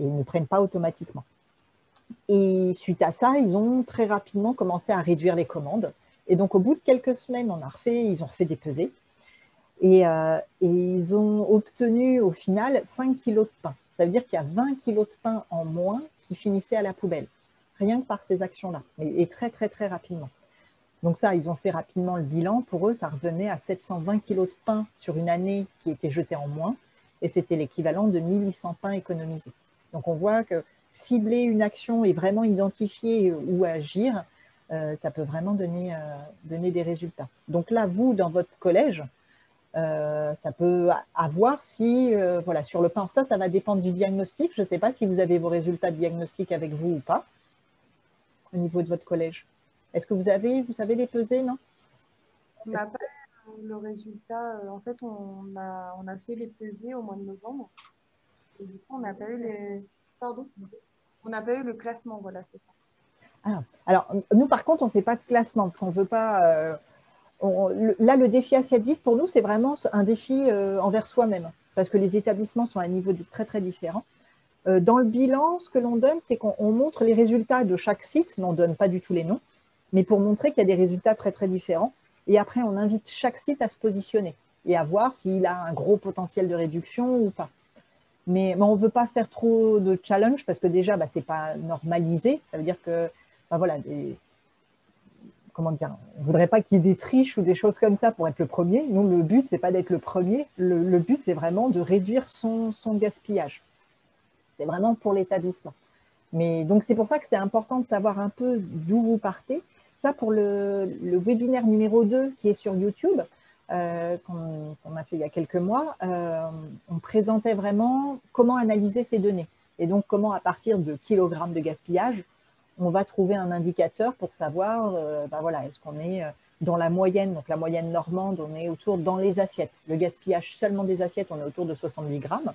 ne prenne pas automatiquement. Et suite à ça, ils ont très rapidement commencé à réduire les commandes. Et donc, au bout de quelques semaines, ils ont refait des pesées. Et ils ont obtenu au final 5 kilos de pain. Ça veut dire qu'il y a 20 kilos de pain en moins qui finissaient à la poubelle, rien que par ces actions-là, et très, très, très rapidement. Donc ça, ils ont fait rapidement le bilan. Pour eux, ça revenait à 720 kilos de pain sur une année qui était jeté en moins. Et c'était l'équivalent de 1800 pains économisés. Donc, on voit que cibler une action et vraiment identifier où agir, ça peut vraiment donner des résultats. Donc là, vous, dans votre collège, ça peut avoir si, voilà, sur le pain, ça va dépendre du diagnostic. Je ne sais pas si vous avez vos résultats de diagnostic avec vous ou pas, au niveau de votre collège. Est-ce que vous savez les peser, non? On n'a pas eu le résultat. En fait, on a fait les pesées au mois de novembre. Et du coup, on n'a pas eu les... Pardon? On n'a pas eu le classement, voilà, c'est ça. Alors, nous, par contre, on ne fait pas de classement parce qu'on ne veut pas… là, le défi asiatique, pour nous, c'est vraiment un défi envers soi-même parce que les établissements sont à un niveau très, très différent. Dans le bilan, ce que l'on donne, c'est qu'on montre les résultats de chaque site, mais on ne donne pas du tout les noms, mais pour montrer qu'il y a des résultats très, très différents. Et après, on invite chaque site à se positionner et à voir s'il a un gros potentiel de réduction ou pas. Mais on ne veut pas faire trop de challenge parce que déjà, ce n'est pas normalisé. Ça veut dire que, voilà, comment dire, on ne voudrait pas qu'il y ait des triches ou des choses comme ça pour être le premier. Nous, le but, ce n'est pas d'être le premier. Le but, c'est vraiment de réduire son gaspillage. C'est vraiment pour l'établissement. Mais donc, c'est pour ça que c'est important de savoir un peu d'où vous partez. Ça, pour le webinaire numéro 2 qui est sur YouTube, qu'on a fait il y a quelques mois, on présentait vraiment comment analyser ces données. Et donc, comment, à partir de kilogrammes de gaspillage, on va trouver un indicateur pour savoir, voilà, est-ce qu'on est dans la moyenne, donc la moyenne normande, on est autour dans les assiettes. Le gaspillage seulement des assiettes, on est autour de 70 grammes.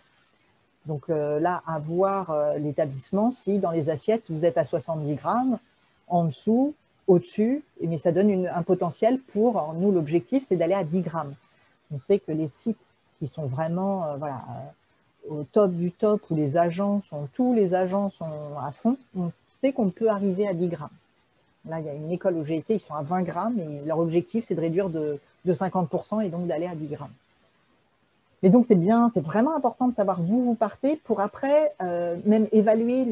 Donc là, à voir l'établissement, si dans les assiettes, vous êtes à 70 grammes, en dessous, au-dessus, mais ça donne un potentiel pour, nous, l'objectif, c'est d'aller à 10 grammes. On sait que les sites qui sont vraiment voilà, au top du top, où tous les agents sont à fond, on sait qu'on peut arriver à 10 grammes. Là, il y a une école où j'ai été, ils sont à 20 grammes, et leur objectif, c'est de réduire de 50% et donc d'aller à 10 grammes. Et donc, c'est vraiment important de savoir d'où vous partez pour après même évaluer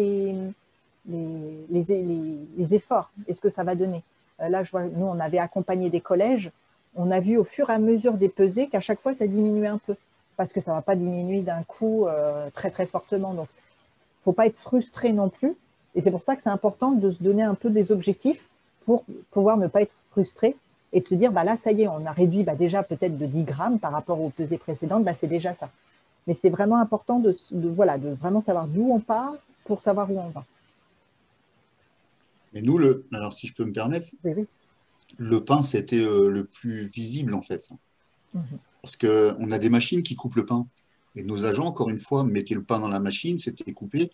les efforts et ce que ça va donner. Là, je vois, nous, on avait accompagné des collèges. On a vu au fur et à mesure des pesées qu'à chaque fois, ça diminuait un peu. parce que ça ne va pas diminuer d'un coup très très fortement. Donc, il ne faut pas être frustré non plus. Et c'est pour ça que c'est important de se donner un peu des objectifs pour pouvoir ne pas être frustré et de se dire, bah là, ça y est, on a réduit déjà peut-être de 10 grammes par rapport aux pesées précédentes, c'est déjà ça. Mais c'est vraiment important de vraiment savoir d'où on part pour savoir où on va. Mais nous, alors si je peux me permettre, Oui, oui. le pain, c'était le plus visible en fait. Parce qu'on a des machines qui coupent le pain. Et nos agents, encore une fois, mettaient le pain dans la machine, c'était coupé.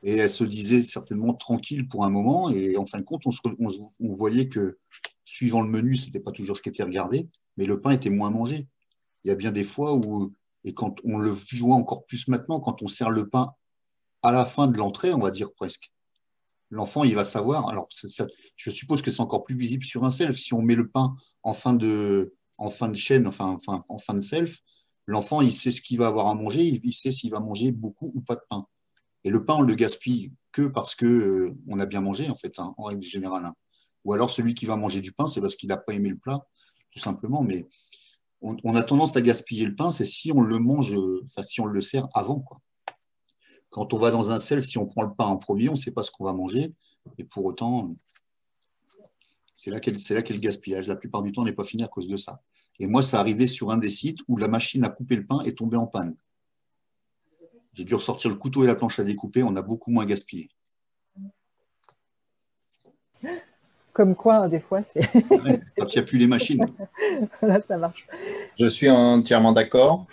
Et elles se disaient certainement tranquilles pour un moment. Et en fin de compte, on voyait que, suivant le menu, ce n'était pas toujours ce qui était regardé, mais le pain était moins mangé. Il y a bien des fois où, et quand on le voit encore plus maintenant, quand on sert le pain à la fin de l'entrée, on va dire presque, l'enfant, il va savoir. Alors, je suppose que c'est encore plus visible sur un self. Si on met le pain en fin de chaîne, en fin de self, l'enfant, il sait ce qu'il va avoir à manger, il sait s'il va manger beaucoup ou pas de pain. Et le pain, on le gaspille que parce que on a bien mangé, en fait, hein, en règle générale. Hein. Ou alors, celui qui va manger du pain, c'est parce qu'il n'a pas aimé le plat, tout simplement. Mais on a tendance à gaspiller le pain, c'est si on le mange, si on le sert avant, quoi. Quand on va dans un self, si on prend le pain en premier, on ne sait pas ce qu'on va manger. Et pour autant, c'est là qu'est le gaspillage. La plupart du temps, on n'est pas fini à cause de ça. Et moi, ça arrivait sur un des sites où la machine à couper le pain est tombée en panne. J'ai dû ressortir le couteau et la planche à découper. On a beaucoup moins gaspillé. Comme quoi, des fois, c'est… Ouais, quand il n'y a plus les machines. Là, ça marche. Je suis entièrement d'accord.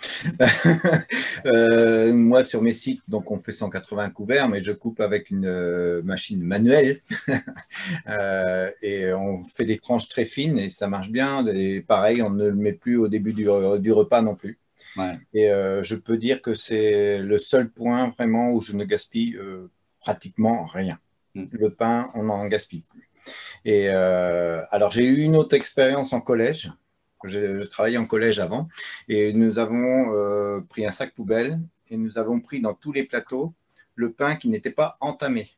Moi, sur mes sites, donc on fait 180 couverts, mais je coupe avec une machine manuelle. Et on fait des tranches très fines et ça marche bien. Et pareil, on ne le met plus au début du repas non plus. Ouais. Et je peux dire que c'est le seul point vraiment où je ne gaspille pratiquement rien. Le pain, on n'en gaspille plus. Et alors, j'ai eu une autre expérience en collège. Je travaillais en collège avant et nous avons pris un sac poubelle et nous avons pris dans tous les plateaux le pain qui n'était pas entamé,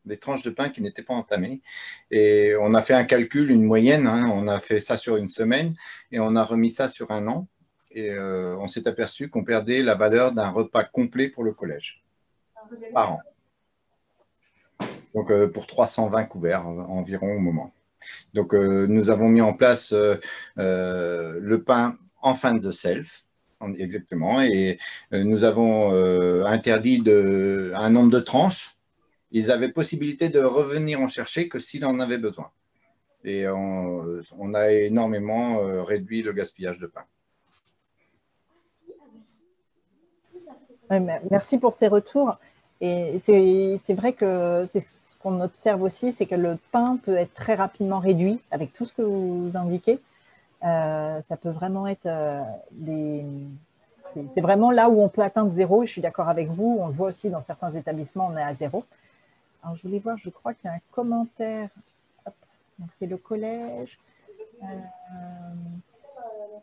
des tranches de pain qui n'étaient pas entamées. Et on a fait un calcul, une moyenne, hein, on a fait ça sur une semaine et on a remis ça sur un an. Et on s'est aperçu qu'on perdait la valeur d'un repas complet pour le collège par an. Donc pour 320 couverts environ au moment. Donc, nous avons mis en place le pain en fin de self, exactement, et nous avons interdit un nombre de tranches. Ils avaient possibilité de revenir en chercher que s'ils en avaient besoin. Et on a énormément réduit le gaspillage de pain. Merci pour ces retours. Et c'est vrai que c'est ce qu'on observe aussi, c'est que le pain peut être très rapidement réduit avec tout ce que vous indiquez. Ça peut vraiment être c'est vraiment là où on peut atteindre zéro. Et je suis d'accord avec vous. On le voit aussi dans certains établissements, on est à zéro. Alors, je voulais voir, je crois qu'il y a un commentaire. Hop. Donc, c'est le collège.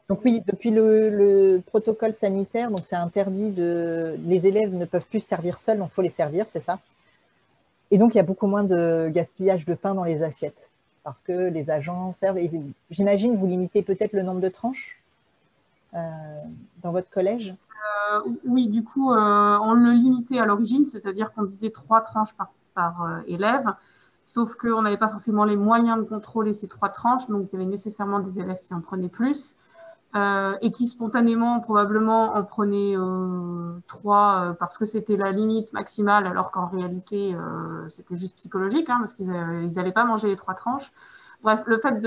Donc oui, depuis le protocole sanitaire, donc c'est interdit les élèves ne peuvent plus se servir seuls, donc il faut les servir, c'est ça. Et donc il y a beaucoup moins de gaspillage de pain dans les assiettes, parce que les agents servent. J'imagine vous limitez peut-être le nombre de tranches dans votre collège. Oui, du coup, on le limitait à l'origine, c'est-à-dire qu'on disait 3 tranches par élève, sauf qu'on n'avait pas forcément les moyens de contrôler ces 3 tranches, donc il y avait nécessairement des élèves qui en prenaient plus. Et qui spontanément probablement en prenaient 3 parce que c'était la limite maximale, alors qu'en réalité c'était juste psychologique, hein, parce qu'ils n'allaient pas manger les 3 tranches. Bref, le fait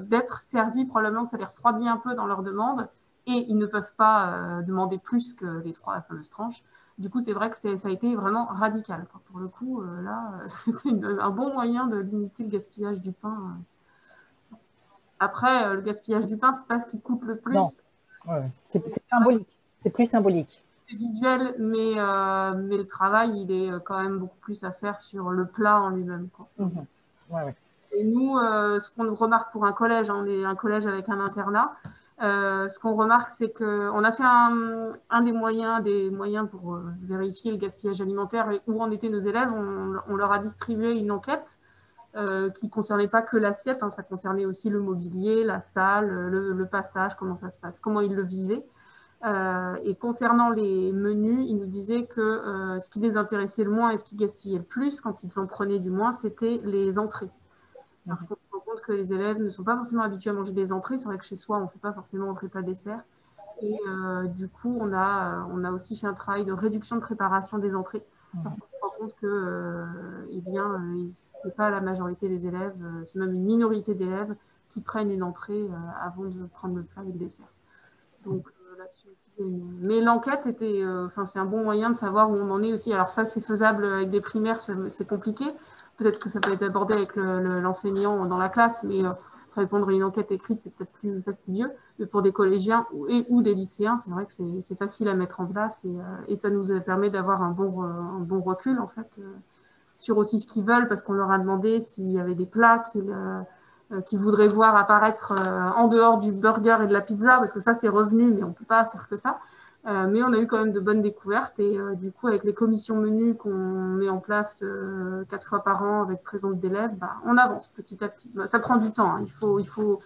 d'être servi, probablement que ça les refroidit un peu dans leur demande, et ils ne peuvent pas demander plus que les 3 fameuses tranches. Du coup, c'est vrai que ça a été vraiment radical, quoi. Pour le coup, là, c'était un bon moyen de limiter le gaspillage du pain. Après, le gaspillage du pain, c'est pas ce qui coûte le plus. Non, c'est symbolique. C'est plus symbolique. C'est visuel, mais le travail, il est quand même beaucoup plus à faire sur le plat en lui-même. Et nous, ce qu'on remarque pour un collège, on est un collège avec un internat, ce qu'on remarque, c'est qu'on a fait un des moyens pour vérifier le gaspillage alimentaire et où en étaient nos élèves. On leur a distribué une enquête qui ne concernait pas que l'assiette, hein, ça concernait aussi le mobilier, la salle, le passage, comment ça se passe, comment ils le vivaient. Et concernant les menus, ils nous disaient que ce qui les intéressait le moins et ce qui gaspillait le plus, quand ils en prenaient du moins, c'était les entrées. Parce qu'on se rend compte que les élèves ne sont pas forcément habitués à manger des entrées. C'est vrai que chez soi, on ne fait pas forcément entrée plat dessert. Et du coup, on a aussi fait un travail de réduction de préparation des entrées. Parce qu'on se rend compte que ce n'est pas la majorité des élèves, c'est même une minorité d'élèves qui prennent une entrée avant de prendre le plat et le dessert. Donc là-dessus aussi, mais l'enquête était, c'est un bon moyen de savoir où on en est aussi. Alors ça, c'est faisable avec des primaires, c'est compliqué. Peut-être que ça peut être abordé avec l'enseignant dans la classe, mais répondre à une enquête écrite, c'est peut-être plus fastidieux. Mais pour des collégiens ou des lycéens, c'est vrai que c'est facile à mettre en place et ça nous permet d'avoir un bon recul, en fait, sur aussi ce qu'ils veulent, parce qu'on leur a demandé s'il y avait des plats qu'ils voudraient voir apparaître en dehors du burger et de la pizza, parce que ça, c'est revenu, mais on ne peut pas faire que ça. Mais on a eu quand même de bonnes découvertes et du coup, avec les commissions menus qu'on met en place 4 fois par an avec présence d'élèves, on avance petit à petit. Ça prend du temps. Hein. Il faut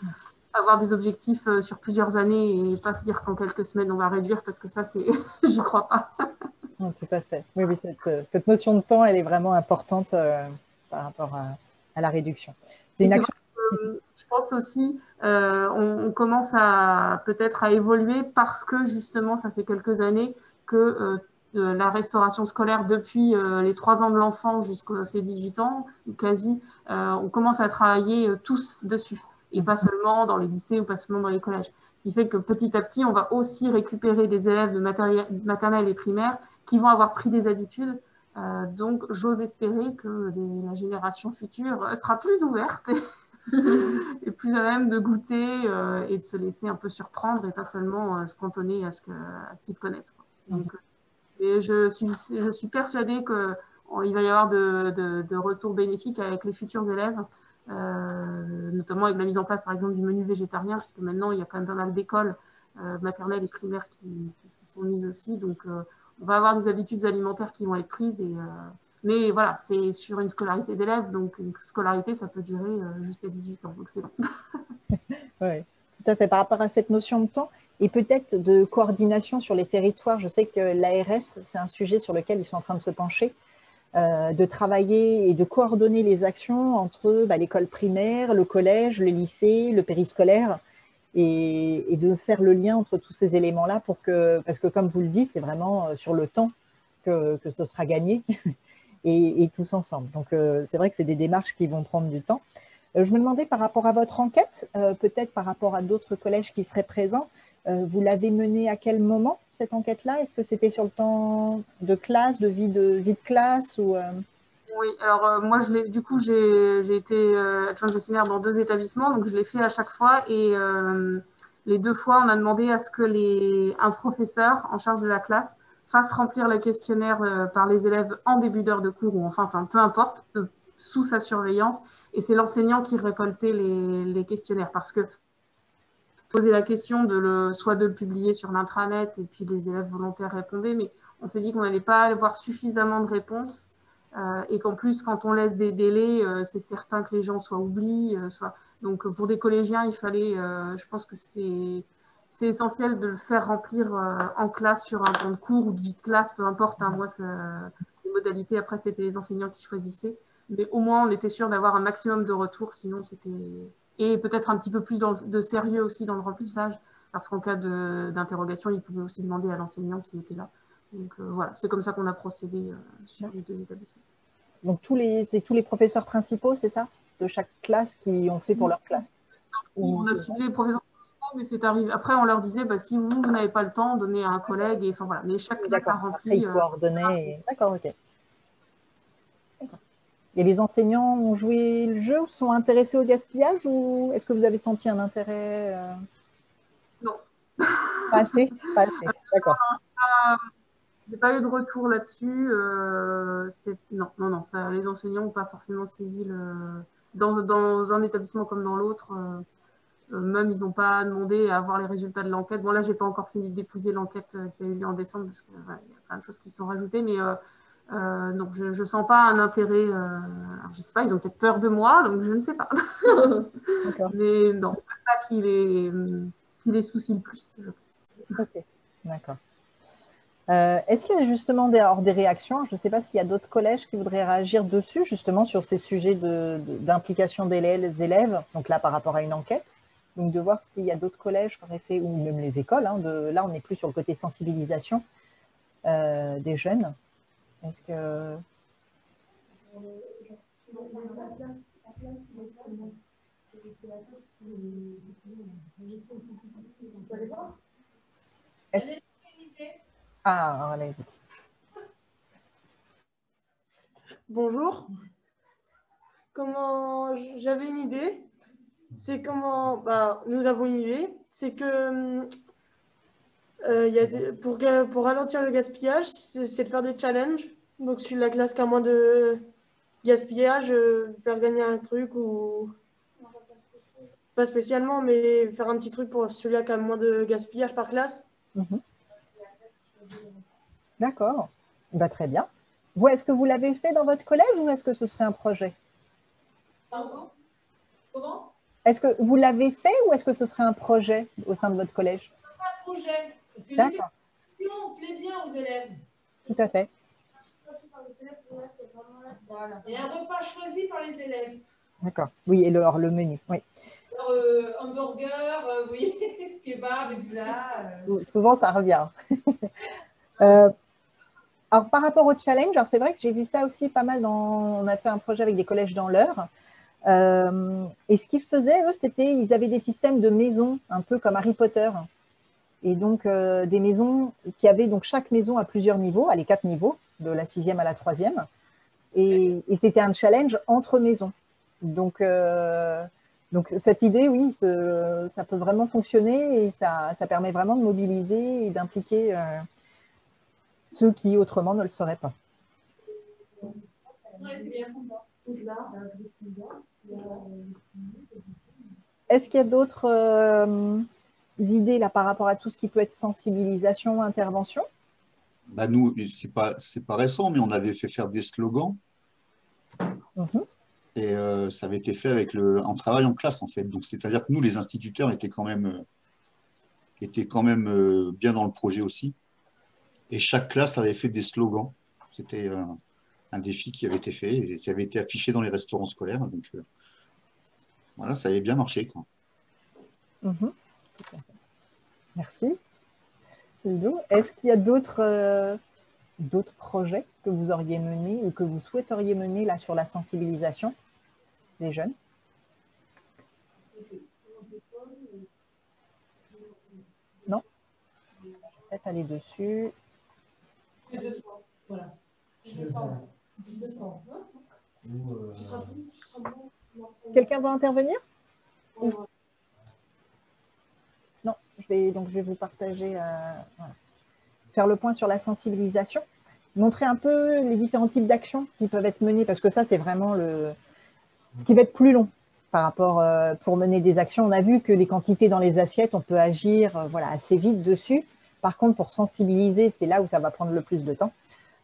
avoir des objectifs sur plusieurs années et pas se dire qu'en quelques semaines, on va réduire parce que ça, j'y crois pas. Non, tout à fait. Oui, cette notion de temps, elle est vraiment importante par rapport à la réduction. C'est une action. Je pense aussi, on commence peut-être à évoluer parce que justement, ça fait quelques années que la restauration scolaire, depuis les 3 ans de l'enfant jusqu'à ses 18 ans, quasi, on commence à travailler tous dessus. Et pas seulement dans les lycées ou pas seulement dans les collèges. Ce qui fait que petit à petit, on va aussi récupérer des élèves de maternelle et primaire qui vont avoir pris des habitudes. Donc, j'ose espérer que la génération future sera plus ouverte et plus à même de goûter et de se laisser un peu surprendre et pas seulement se cantonner à ce qu'ils connaissent. Quoi. Donc, et je suis persuadée qu'il va y avoir de retours bénéfiques avec les futurs élèves, notamment avec la mise en place, par exemple, du menu végétarien, puisque maintenant, il y a quand même pas mal d'écoles maternelles et primaires qui s'y sont mises aussi. Donc, on va avoir des habitudes alimentaires qui vont être prises mais voilà, c'est sur une scolarité d'élèves, donc une scolarité, ça peut durer jusqu'à 18 ans, donc c'est long. Oui, tout à fait. Par rapport à cette notion de temps et peut-être de coordination sur les territoires, je sais que l'ARS, c'est un sujet sur lequel ils sont en train de se pencher, de travailler et de coordonner les actions entre l'école primaire, le collège, le lycée, le périscolaire, et de faire le lien entre tous ces éléments-là parce que comme vous le dites, c'est vraiment sur le temps que ce sera gagné. Et tous ensemble. Donc, c'est vrai que c'est des démarches qui vont prendre du temps. Je me demandais par rapport à votre enquête, peut-être par rapport à d'autres collèges qui seraient présents, vous l'avez menée à quel moment, cette enquête-là? Est-ce que c'était sur le temps de classe, de vie de classe ou, Oui, alors moi, du coup, j'ai été adjointe gestionnaire dans 2 établissements, donc je l'ai fait à chaque fois. Et les 2 fois, on a demandé à ce que un professeur en charge de la classe fasse remplir le questionnaire par les élèves en début d'heure de cours, ou enfin peu importe, sous sa surveillance. Et c'est l'enseignant qui récoltait les questionnaires, parce que poser la question soit de le publier sur l'intranet, et puis les élèves volontaires répondaient, mais on s'est dit qu'on n'allait pas avoir suffisamment de réponses, et qu'en plus, quand on laisse des délais, c'est certain que les gens oublient. Donc, pour des collégiens, il fallait, je pense que c'est essentiel de le faire remplir en classe sur un temps de cours ou de vie de classe, peu importe. Hein, moi, les modalités, après, c'était les enseignants qui choisissaient. Mais au moins, on était sûr d'avoir un maximum de retours. Sinon, c'était... Et peut-être un petit peu plus de sérieux aussi dans le remplissage. Parce qu'en cas d'interrogation, ils pouvaient aussi demander à l'enseignant qui était là. Donc voilà, c'est comme ça qu'on a procédé sur les 2 établissements. Donc, c'est tous les professeurs principaux, c'est ça? De chaque classe qui ont fait pour leur classe? On a ciblé les professeurs principaux, mais c'est arrivé. Après, on leur disait, si vous n'avez pas le temps, donnez à un collègue. Et, enfin, voilà. Mais chaque classe a rempli. Après, ils coordonnaient. D'accord, ok. Et les enseignants ont joué le jeu ou sont intéressés au gaspillage, ou est-ce que vous avez senti un intérêt Non. Pas assez. D'accord. Je n'ai pas eu de retour là-dessus. Non. Les enseignants n'ont pas forcément saisi dans un établissement comme dans l'autre. Même, ils n'ont pas demandé à avoir les résultats de l'enquête. Bon, là, je n'ai pas encore fini de dépouiller l'enquête qui a eu lieu en décembre, parce qu'il y a plein de choses qui se sont rajoutées. Mais donc, je ne sens pas un intérêt. Alors, je ne sais pas, ils ont peut-être peur de moi, donc je ne sais pas. Mais non, ce n'est pas ça qui les soucie le plus, je pense. Ok. D'accord. Est-ce qu'il y a justement des réactions? Je ne sais pas s'il y a d'autres collèges qui voudraient réagir dessus, justement sur ces sujets d'implication des élèves, donc là par rapport à une enquête, donc de voir s'il y a d'autres collèges qui auraient fait, ou même les écoles, hein, là on n'est plus sur le côté sensibilisation des jeunes. Est-ce que... Ah, allez-y. Bonjour. J'avais une idée. C'est comment nous avons une idée. C'est que pour ralentir le gaspillage, c'est de faire des challenges. Donc sur la classe qui a moins de gaspillage, faire gagner un truc ou pas spécialement, mais faire un petit truc pour celui-là qui a moins de gaspillage par classe. D'accord. Bah, très bien. Vous, est-ce que vous l'avez fait dans votre collège ou est-ce que ce serait un projet? Pardon? Comment? Est-ce que vous l'avez fait ou est-ce que ce serait un projet au sein de votre collège? Ce sera un projet. Parce que D'accord. plaît bien aux élèves. Tout à fait. Voilà. Et un repas choisi par les élèves. D'accord. Oui, et le menu, oui. Alors, hamburger, oui, kebab et tout ça. Souvent, ça revient. Alors, par rapport au challenge, c'est vrai que j'ai vu ça aussi pas mal on a fait un projet avec des collèges dans l'Eure. Et ce qu'ils faisaient, eux, ils avaient des systèmes de maisons, un peu comme Harry Potter. Et donc, des maisons qui avaient, donc chaque maison à plusieurs niveaux, les 4 niveaux, de la 6e à la 3e. Et c'était un challenge entre maisons. Donc cette idée, oui, ça peut vraiment fonctionner et ça permet vraiment de mobiliser et d'impliquer ceux qui autrement ne le seraient pas. Est-ce qu'il y a d'autres idées là par rapport à tout ce qui peut être sensibilisation, intervention? Bah nous, c'est pas récent, mais on avait fait faire des slogans. Et ça avait été fait en travail en classe, en fait. Donc, c'est-à-dire que nous, les instituteurs, étaient quand même bien dans le projet aussi. Et chaque classe avait fait des slogans. C'était un défi qui avait été fait et ça avait été affiché dans les restaurants scolaires. Donc, voilà, ça avait bien marché, quoi. Merci. Est-ce qu'il y a d'autres projets que vous auriez menés ou que vous souhaiteriez mener là sur la sensibilisation des jeunes? Non? Peut-être aller dessus. Voilà. Quelqu'un veut intervenir? Non, je vais vous partager, voilà. Faire le point sur la sensibilisation, montrer un peu les différents types d'actions qui peuvent être menées, parce que ça, c'est vraiment ce qui va être plus long par rapport, pour mener des actions. On a vu que les quantités dans les assiettes, on peut agir voilà, assez vite dessus. Par contre, pour sensibiliser, c'est là où ça va prendre le plus de temps.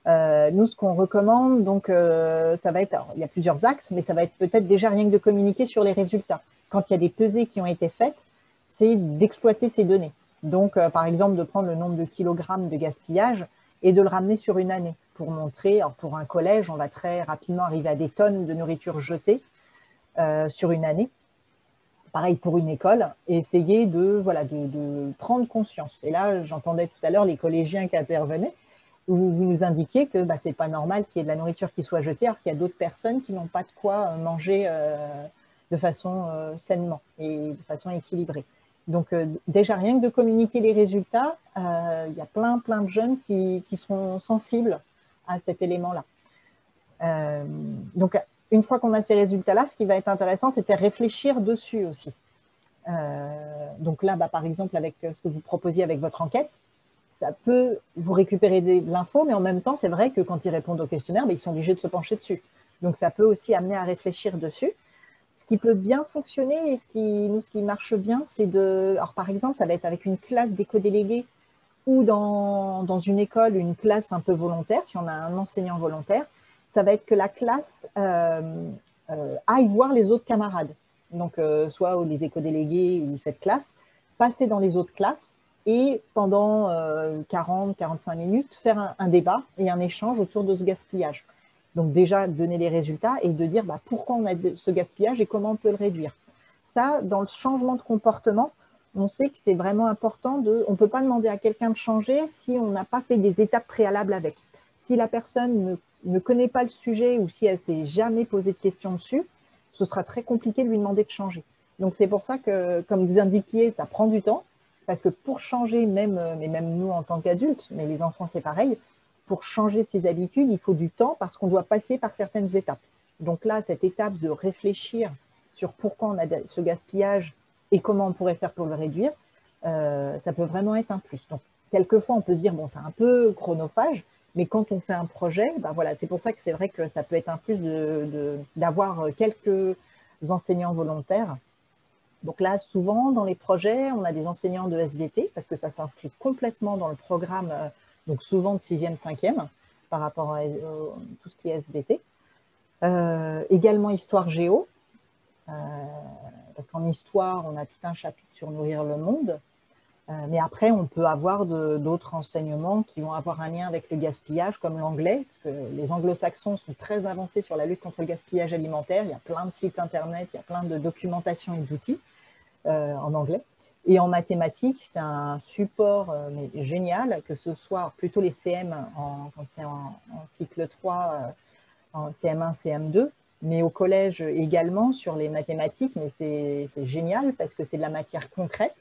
Nous, ce qu'on recommande, donc, ça va être, alors, il y a plusieurs axes, mais ça va être peut-être déjà rien que de communiquer sur les résultats. Quand il y a des pesées qui ont été faites, c'est d'exploiter ces données. Donc, par exemple, de prendre le nombre de kilogrammes de gaspillage et de le ramener sur une année pour montrer, alors pour un collège, on va très rapidement arriver à des tonnes de nourriture jetée sur une année. Pareil pour une école, et essayer de prendre conscience. Et là, j'entendais tout à l'heure les collégiens qui intervenaient, où vous nous indiquiez que ce n'est pas normal qu'il y ait de la nourriture qui soit jetée, alors qu'il y a d'autres personnes qui n'ont pas de quoi manger de façon sainement et de façon équilibrée. Donc, déjà, rien que de communiquer les résultats, il y a plein de jeunes qui seront sensibles à cet élément-là. Donc, une fois qu'on a ces résultats-là, ce qui va être intéressant, c'est de réfléchir dessus aussi. Donc là, par exemple, avec ce que vous proposiez avec votre enquête, ça peut vous récupérer de l'info, mais en même temps, c'est vrai que quand ils répondent au questionnaire, ils sont obligés de se pencher dessus. Donc, ça peut aussi amener à réfléchir dessus. Ce qui peut bien fonctionner et ce qui marche bien, c'est alors par exemple, ça va être avec une classe d'éco-délégués ou dans une école, une classe un peu volontaire, si on a un enseignant volontaire, ça va être que la classe aille voir les autres camarades. Donc, soit les éco-délégués ou cette classe, passer dans les autres classes et pendant 40-45 minutes, faire un débat et un échange autour de ce gaspillage. Donc déjà, donner les résultats et de dire pourquoi on a ce gaspillage et comment on peut le réduire. Ça, dans le changement de comportement, on sait que c'est vraiment important. On ne peut pas demander à quelqu'un de changer si on n'a pas fait des étapes préalables avec. Si la personne ne connaît pas le sujet ou si elle ne s'est jamais posé de questions dessus, ce sera très compliqué de lui demander de changer. Donc c'est pour ça que, comme vous indiquiez, ça prend du temps, parce que pour changer, mais même nous en tant qu'adultes, mais les enfants c'est pareil, pour changer ses habitudes, il faut du temps parce qu'on doit passer par certaines étapes. Donc là, cette étape de réfléchir sur pourquoi on a ce gaspillage et comment on pourrait faire pour le réduire, ça peut vraiment être un plus. Donc, quelquefois, on peut se dire, bon, c'est un peu chronophage, mais quand on fait un projet, voilà, c'est pour ça que c'est vrai que ça peut être un plus d'avoir quelques enseignants volontaires. Donc là, souvent, dans les projets, on a des enseignants de SVT, parce que ça s'inscrit complètement dans le programme, donc souvent de 6e, 5e, par rapport à tout ce qui est SVT. Également histoire géo, parce qu'en histoire, on a tout un chapitre sur nourrir le monde. Mais après, on peut avoir d'autres enseignements qui vont avoir un lien avec le gaspillage, comme l'anglais, parce que les anglo-saxons sont très avancés sur la lutte contre le gaspillage alimentaire. Il y a plein de sites internet, il y a plein de documentation et d'outils en anglais. Et en mathématiques, c'est un support mais génial, que ce soit plutôt les CM quand c'est en cycle 3, en CM1, CM2, mais au collège également sur les mathématiques, mais c'est génial parce que c'est de la matière concrète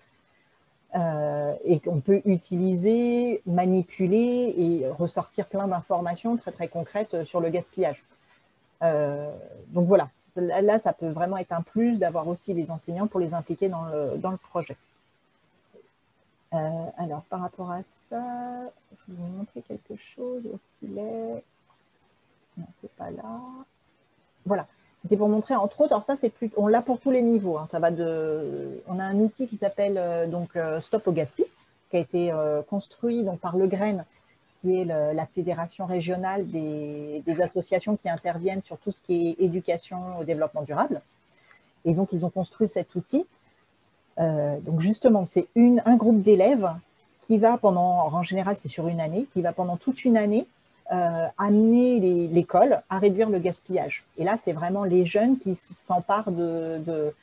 et qu'on peut utiliser, manipuler et ressortir plein d'informations très très concrètes sur le gaspillage. Donc voilà, là ça peut vraiment être un plus d'avoir aussi les enseignants pour les impliquer dans le projet. Alors par rapport à ça, je vais vous montrer quelque chose, où est-ce qu'il est? Non, c'est pas là. Voilà, c'était pour montrer entre autres, alors ça c'est plus, on l'a pour tous les niveaux, hein, ça va on a un outil qui s'appelle Stop au Gaspi, qui a été construit donc, par Le Grain, qui est la fédération régionale des associations qui interviennent sur tout ce qui est éducation au développement durable. Et donc ils ont construit cet outil. Donc justement, c'est un groupe d'élèves qui va en général c'est sur une année, qui va pendant toute une année amener l'école à réduire le gaspillage. Et là, c'est vraiment les jeunes qui s'emparent de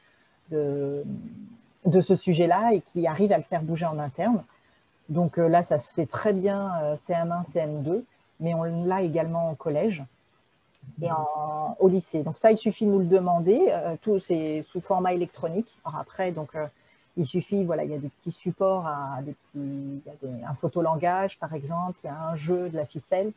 ce sujet-là et qui arrivent à le faire bouger en interne. Donc là, ça se fait très bien CM1, CM2, mais on l'a également au collège et au lycée. Donc ça, il suffit de nous le demander. Tout, c'est sous format électronique. Alors après, donc, il suffit, voilà, il y a des petits supports, il y a un photolangage, par exemple, il y a un jeu, de la ficelle.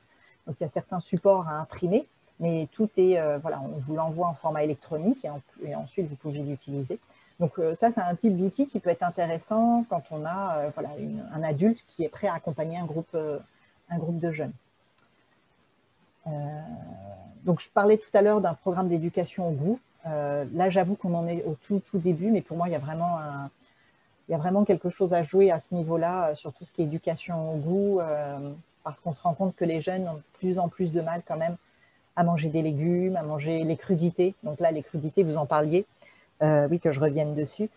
Donc, il y a certains supports à imprimer, mais tout est, voilà, on vous l'envoie en format électronique et ensuite, vous pouvez l'utiliser. Donc, ça, c'est un type d'outil qui peut être intéressant quand on a voilà, un adulte qui est prêt à accompagner un groupe de jeunes. Donc, je parlais tout à l'heure d'un programme d'éducation au goût. Là, j'avoue qu'on en est au tout début, mais pour moi, il y a vraiment quelque chose à jouer à ce niveau-là, sur tout ce qui est éducation au goût, parce qu'on se rend compte que les jeunes ont de plus en plus de mal quand même à manger des légumes, à manger les crudités. Donc là, les crudités, vous en parliez. Oui, que je revienne dessus.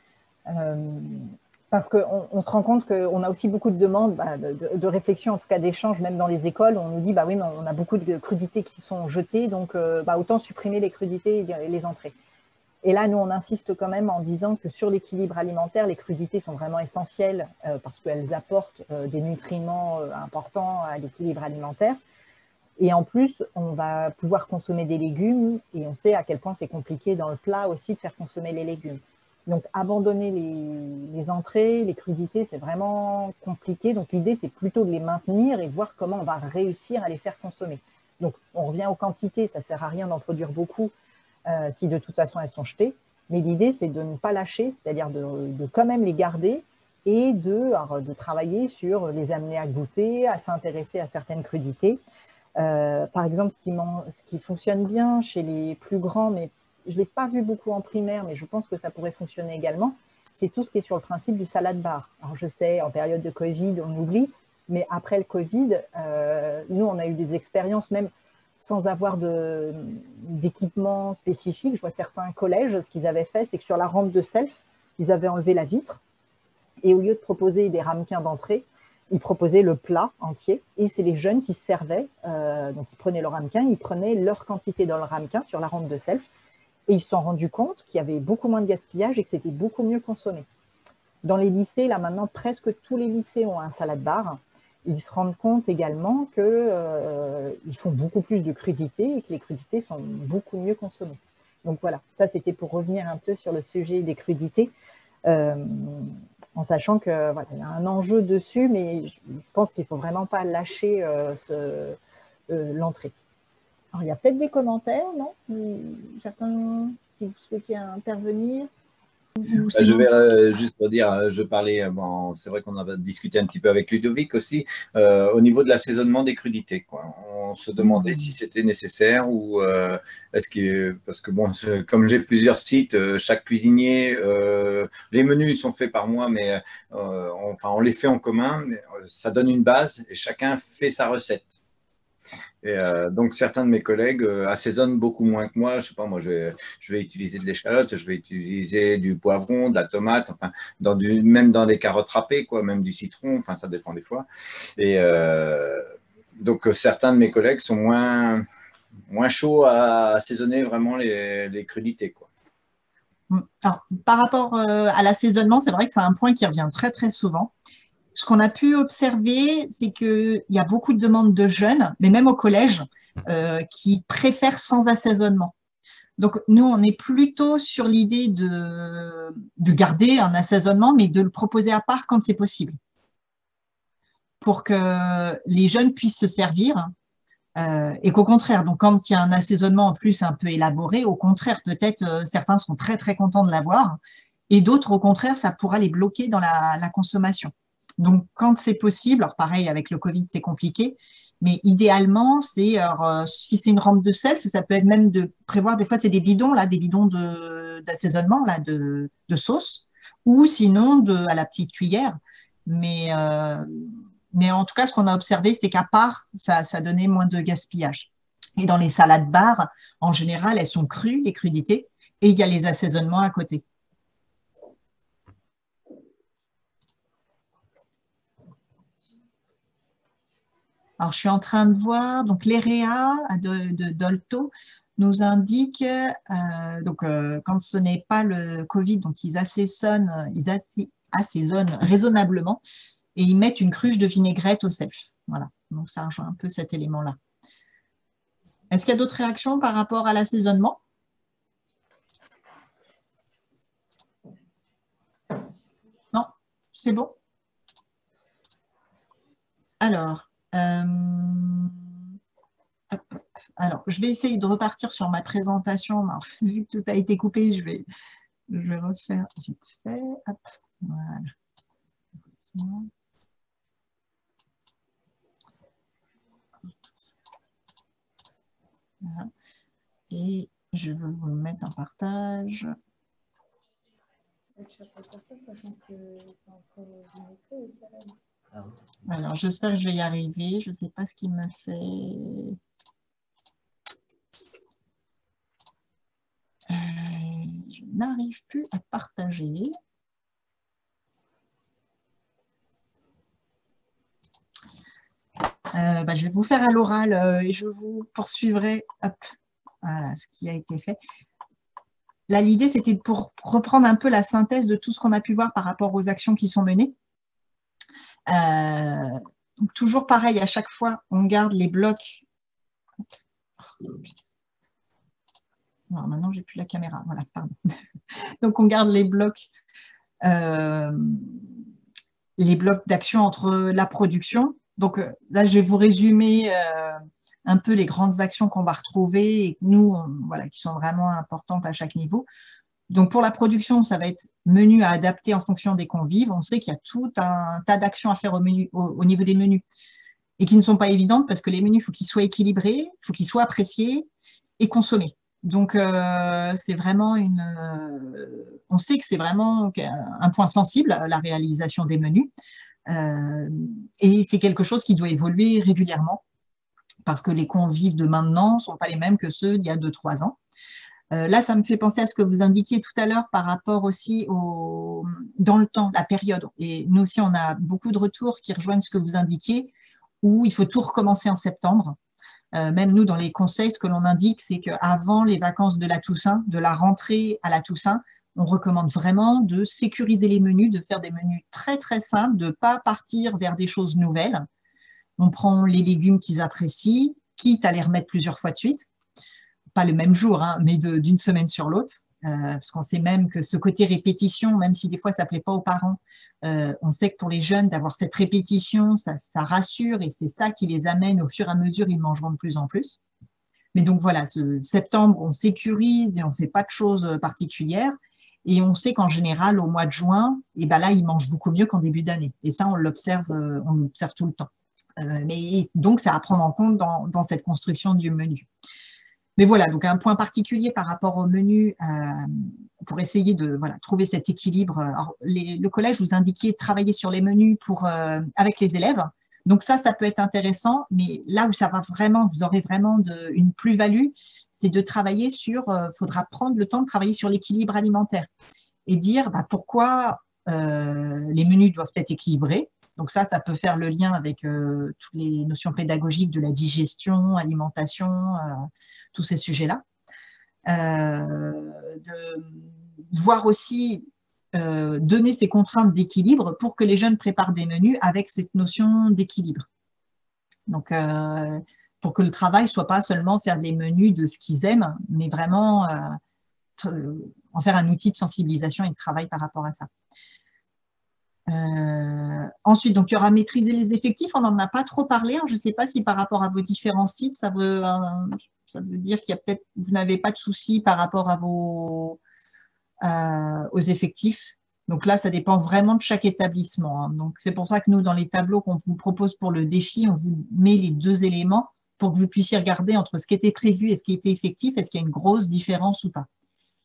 Parce qu'on se rend compte qu'on a aussi beaucoup de demandes, de réflexion, en tout cas d'échanges, même dans les écoles. On nous dit, oui, mais on a beaucoup de crudités qui sont jetées, donc autant supprimer les crudités et les entrées. Et là, nous, on insiste quand même en disant que sur l'équilibre alimentaire, les crudités sont vraiment essentielles parce qu'elles apportent des nutriments importants à l'équilibre alimentaire. Et en plus, on va pouvoir consommer des légumes et on sait à quel point c'est compliqué dans le plat aussi de faire consommer les légumes. Donc, abandonner les entrées, les crudités, c'est vraiment compliqué. Donc, l'idée, c'est plutôt de les maintenir et voir comment on va réussir à les faire consommer. Donc, on revient aux quantités. Ça ne sert à rien d'en produire beaucoup si de toute façon elles sont jetées. Mais l'idée, c'est de ne pas lâcher, c'est-à-dire de quand même les garder et de travailler sur les amener à goûter, à s'intéresser à certaines crudités. Par exemple, ce qui fonctionne bien chez les plus grands, mais je ne l'ai pas vu beaucoup en primaire, mais je pense que ça pourrait fonctionner également, c'est tout ce qui est sur le principe du salad bar. Alors je sais, en période de Covid, on oublie, mais après le Covid, nous, on a eu des expériences même sans avoir d'équipement spécifique. Je vois certains collèges, ce qu'ils avaient fait, c'est que sur la rampe de self, ils avaient enlevé la vitre Et au lieu de proposer des ramequins d'entrée, ils proposaient le plat entier. Et c'est les jeunes qui servaient, donc ils prenaient leur ramequin, ils prenaient leur quantité dans le ramequin sur la rampe de self. Et ils se sont rendus compte qu'il y avait beaucoup moins de gaspillage et que c'était beaucoup mieux consommé. Dans les lycées, là maintenant, presque tous les lycées ont un salad bar. Ils se rendent compte également qu'ils font beaucoup plus de crudités et que les crudités sont beaucoup mieux consommées. Donc voilà, ça c'était pour revenir un peu sur le sujet des crudités, en sachant que voilà, il y a un enjeu dessus, mais je pense qu'il ne faut vraiment pas lâcher l'entrée. Alors il y a peut-être des commentaires, non? Certains, si vous souhaitez intervenir. Je vais juste pour dire, je parlais, bon, c'est vrai qu'on avait discuté un petit peu avec Ludovic aussi, au niveau de l'assaisonnement des crudités, quoi. On se demandait si c'était nécessaire ou est-ce que, parce que bon, comme j'ai plusieurs sites, chaque cuisinier, les menus sont faits par moi, mais enfin, on les fait en commun, mais, ça donne une base et chacun fait sa recette. Et donc, certains de mes collègues assaisonnent beaucoup moins que moi. Je sais pas, moi, je vais utiliser de l'échalote, je vais utiliser du poivron, de la tomate, enfin, même dans des carottes râpées, quoi, même du citron, enfin, ça dépend des fois. Et donc, certains de mes collègues sont moins chauds à assaisonner vraiment les crudités, quoi. Alors, par rapport à l'assaisonnement, c'est vrai que c'est un point qui revient très, très souvent. Ce qu'on a pu observer, c'est qu'il y a beaucoup de demandes de jeunes, mais même au collège, qui préfèrent sans assaisonnement. Donc, nous, on est plutôt sur l'idée de garder un assaisonnement, mais de le proposer à part quand c'est possible, pour que les jeunes puissent se servir. Et qu'au contraire, donc quand il y a un assaisonnement en plus un peu élaboré, au contraire, peut-être certains sont très, très contents de l'avoir, et d'autres, au contraire, ça pourra les bloquer dans la consommation. Donc, quand c'est possible, alors pareil, avec le Covid, c'est compliqué, mais idéalement, si c'est une rampe de self, ça peut être même de prévoir, des fois, c'est des bidons, là, des bidons d'assaisonnement, là, de sauce, ou sinon à la petite cuillère. Mais en tout cas, ce qu'on a observé, c'est qu'à part, ça donnait moins de gaspillage. Et dans les salades bars, en général, elles sont crues, les crudités, et il y a les assaisonnements à côté. Alors, je suis en train de voir, donc l'EREA de Dolto nous indique, quand ce n'est pas le Covid, donc ils assaisonnent raisonnablement et ils mettent une cruche de vinaigrette au self. Voilà, donc ça rejoint un peu cet élément-là. Est-ce qu'il y a d'autres réactions par rapport à l'assaisonnement? Non, c'est bon. Alors, je vais essayer de repartir sur ma présentation. Alors, vu que tout a été coupé, je vais refaire vite fait. Hop, voilà. Voilà. Et je vais vous le mettre en partage. Alors, j'espère que je vais y arriver. Je ne sais pas ce qui me fait... je n'arrive plus à partager. Je vais vous faire à l'oral et je vous poursuivrai. Hop, voilà ce qui a été fait. Là, l'idée, c'était pour reprendre un peu la synthèse de tout ce qu'on a pu voir par rapport aux actions qui sont menées. Toujours pareil, à chaque fois, on garde les blocs. Non, maintenant, j'ai plus la caméra. Voilà, pardon. Donc, on garde les blocs d'action entre la production. Donc, là, je vais vous résumer un peu les grandes actions qu'on va retrouver et que nous, voilà, qui sont vraiment importantes à chaque niveau. Donc, pour la production, ça va être menu à adapter en fonction des convives. On sait qu'il y a tout un tas d'actions à faire au niveau des menus et qui ne sont pas évidentes parce que les menus, il faut qu'ils soient équilibrés, il faut qu'ils soient appréciés et consommés. Donc, c'est vraiment on sait que c'est vraiment un point sensible, la réalisation des menus. Et c'est quelque chose qui doit évoluer régulièrement parce que les convives de maintenant ne sont pas les mêmes que ceux d'il y a 2-3 ans. Là, ça me fait penser à ce que vous indiquiez tout à l'heure par rapport aussi aux dans le temps, la période. Et nous aussi, on a beaucoup de retours qui rejoignent ce que vous indiquez, où il faut tout recommencer en septembre. Même nous, dans les conseils, ce que l'on indique, c'est qu'avant les vacances de la Toussaint, de la rentrée à la Toussaint, on recommande vraiment de sécuriser les menus, de faire des menus très, très simples, de ne pas partir vers des choses nouvelles. On prend les légumes qu'ils apprécient, quitte à les remettre plusieurs fois de suite. Pas le même jour, hein, mais d'une semaine sur l'autre. Parce qu'on sait même que ce côté répétition, même si des fois ça ne plaît pas aux parents, on sait que pour les jeunes, d'avoir cette répétition, ça rassure et c'est ça qui les amène au fur et à mesure, ils mangeront de plus en plus. Mais donc voilà, septembre, on sécurise et on ne fait pas de choses particulières. Et on sait qu'en général, au mois de juin, et ben là, ils mangent beaucoup mieux qu'en début d'année. Et ça, on l'observe tout le temps. Mais donc, c'est à prendre en compte dans cette construction du menu. Mais voilà, donc un point particulier par rapport au menu pour essayer de trouver cet équilibre. Alors, le collège, vous indiquiez de travailler sur les menus avec les élèves. Donc ça peut être intéressant, mais là où ça va vraiment, vous aurez vraiment une plus-value, c'est de travailler faudra prendre le temps de travailler sur l'équilibre alimentaire et dire pourquoi les menus doivent être équilibrés. Donc ça peut faire le lien avec toutes les notions pédagogiques de la digestion, alimentation, tous ces sujets-là. De voir aussi donner ces contraintes d'équilibre pour que les jeunes préparent des menus avec cette notion d'équilibre. Donc, pour que le travail ne soit pas seulement faire des menus de ce qu'ils aiment, mais vraiment en faire un outil de sensibilisation et de travail par rapport à ça. Ensuite, donc, il y aura maîtriser les effectifs. On n'en a pas trop parlé. Je ne sais pas si par rapport à vos différents sites, ça veut dire qu'il y a peut-être, vous n'avez pas de soucis par rapport à aux effectifs. Donc là, ça dépend vraiment de chaque établissement. Donc, c'est pour ça que nous, dans les tableaux qu'on vous propose pour le défi, on vous met les deux éléments pour que vous puissiez regarder entre ce qui était prévu et ce qui était effectif, est-ce qu'il y a une grosse différence ou pas.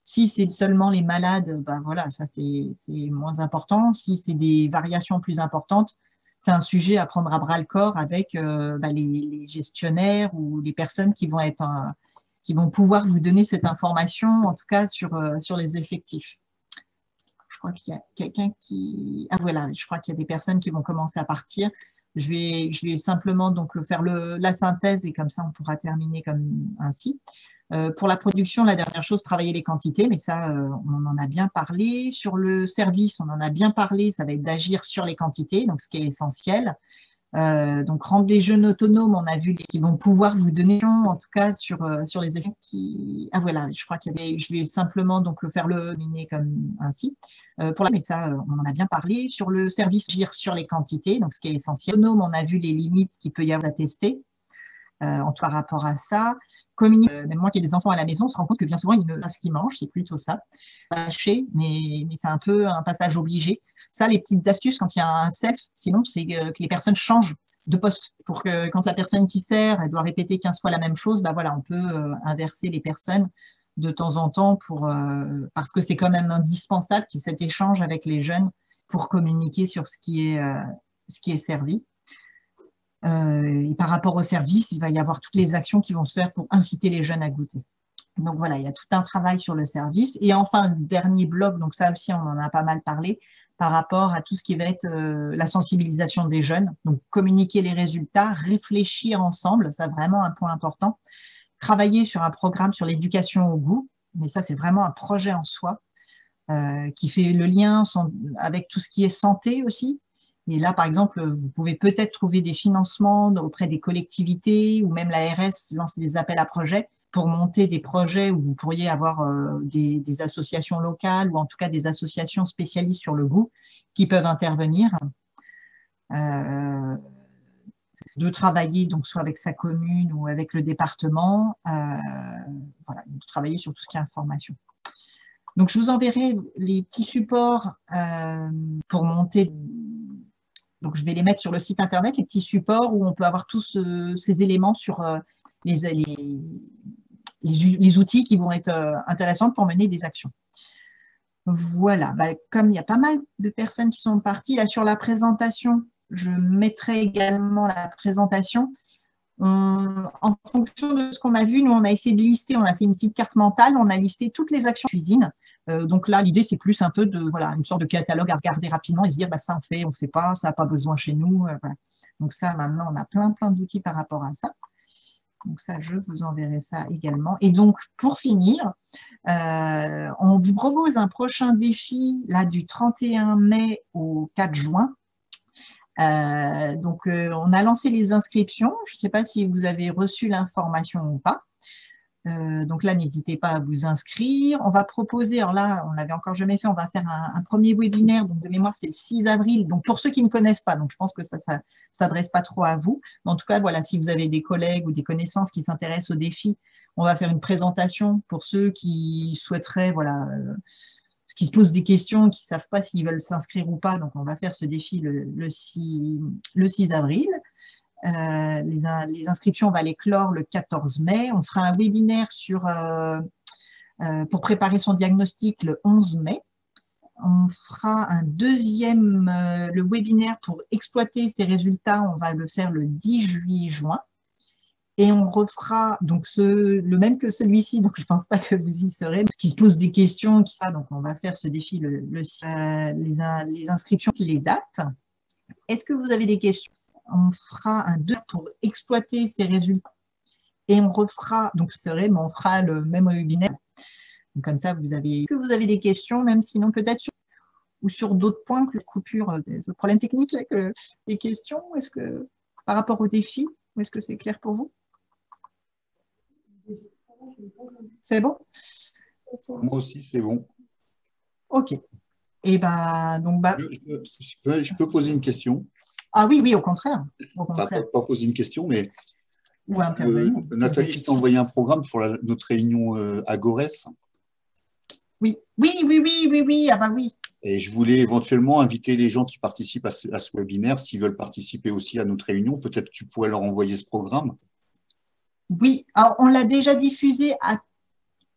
Si c'est seulement les malades, voilà, ça c'est moins important. Si c'est des variations plus importantes, c'est un sujet à prendre à bras-le-corps avec les gestionnaires ou les personnes qui vont pouvoir vous donner cette information, en tout cas sur les effectifs. Je crois qu'il y a quelqu'un qui… Ah voilà, je crois qu'il y a des personnes qui vont commencer à partir. Je vais simplement donc faire la synthèse et comme ça on pourra terminer comme ainsi. Pour la production, la dernière chose, travailler les quantités, mais ça, on en a bien parlé. Sur le service, on en a bien parlé, ça va être d'agir sur les quantités, donc ce qui est essentiel. Donc, rendre les jeunes autonomes, on a vu qui vont pouvoir vous donner, en tout cas, sur les effets qui… Ah voilà, je crois qu'il y a des… Je vais simplement donc faire le miner comme ainsi. Mais ça, on en a bien parlé. Sur le service, agir sur les quantités, donc ce qui est essentiel. Autonome, on a vu les limites qu'il peut y avoir à tester par rapport à ça. Même moi qui ai des enfants à la maison, on se rend compte que bien souvent, ils ne savent pas ce qu'ils mangent, c'est plutôt ça. Mais c'est un peu un passage obligé. Ça, les petites astuces, quand il y a un CEF, sinon, c'est que les personnes changent de poste pour que quand la personne qui sert, elle doit répéter 15 fois la même chose, voilà, on peut inverser les personnes de temps en temps parce que c'est quand même indispensable qu'il y ait cet échange avec les jeunes pour communiquer sur ce qui est servi. Et par rapport au service, il va y avoir toutes les actions qui vont se faire pour inciter les jeunes à goûter. Donc voilà, il y a tout un travail sur le service. Et enfin, dernier bloc, donc ça aussi, on en a pas mal parlé, par rapport à tout ce qui va être la sensibilisation des jeunes. Donc communiquer les résultats, réfléchir ensemble, c'est vraiment un point important. Travailler sur un programme sur l'éducation au goût, mais ça, c'est vraiment un projet en soi qui fait le lien avec tout ce qui est santé aussi. Et là, par exemple, vous pouvez peut-être trouver des financements auprès des collectivités ou même l'ARS lance des appels à projets pour monter des projets où vous pourriez avoir des associations locales ou en tout cas des associations spécialistes sur le goût qui peuvent intervenir. De travailler donc soit avec sa commune ou avec le département, voilà, de travailler sur tout ce qui est information. Donc, je vous enverrai les petits supports pour monter. Donc, je vais les mettre sur le site internet, les petits supports où on peut avoir tous ces éléments sur les outils qui vont être intéressants pour mener des actions. Voilà, comme il y a pas mal de personnes qui sont parties, là sur la présentation, je mettrai également la présentation. En fonction de ce qu'on a vu, nous, on a essayé de lister, on a fait une petite carte mentale, on a listé toutes les actions cuisine Donc là, l'idée, c'est plus un peu de, voilà, une sorte de catalogue à regarder rapidement et se dire, bah, ça on fait pas, ça n'a pas besoin chez nous. Voilà. Donc ça, maintenant, on a plein d'outils par rapport à ça. Donc ça, je vous enverrai ça également. Et donc, pour finir, on vous propose un prochain défi là, du 31 mai au 4 juin. Donc, on a lancé les inscriptions. Je ne sais pas si vous avez reçu l'information ou pas. Donc là, n'hésitez pas à vous inscrire. On va proposer, alors là, on l'avait encore jamais fait, on va faire un premier webinaire, donc de mémoire, c'est le 6 avril. Donc pour ceux qui ne connaissent pas, donc je pense que ça s'adresse pas trop à vous. Mais en tout cas, voilà, si vous avez des collègues ou des connaissances qui s'intéressent au défi, on va faire une présentation pour ceux qui souhaiteraient, voilà, qui se posent des questions, qui ne savent pas s'ils veulent s'inscrire ou pas. Donc on va faire ce défi le 6 avril. Les inscriptions, on va les clore le 14 mai. On fera un webinaire pour préparer son diagnostic le 11 mai. On fera un deuxième le webinaire pour exploiter ses résultats. On va le faire le 10 juin. Et on refera donc le même que celui-ci, donc je ne pense pas que vous y serez, qui se posent des questions, donc on va faire ce défi les inscriptions, les dates. Est-ce que vous avez des questions? On fera un 2 pour exploiter ces résultats et on refera, donc mais on fera le même webinaire. Donc comme ça, est-ce que vous avez des questions, même sinon peut-être sur d'autres points que la coupure, des problèmes techniques, des questions, est-ce que par rapport au défi, est-ce que c'est clair pour vous? C'est bon? Moi aussi, c'est bon. Ok. Et donc, je peux poser une question? Ah oui, au contraire. Pas poser une question, mais ou intervenir. Nathalie, je t'ai envoyé un programme pour notre réunion à Gorès. Oui. Ah bah oui. Et je voulais éventuellement inviter les gens qui participent à ce webinaire, s'ils veulent participer aussi à notre réunion, peut-être tu pourrais leur envoyer ce programme. Oui, alors on l'a déjà diffusé à…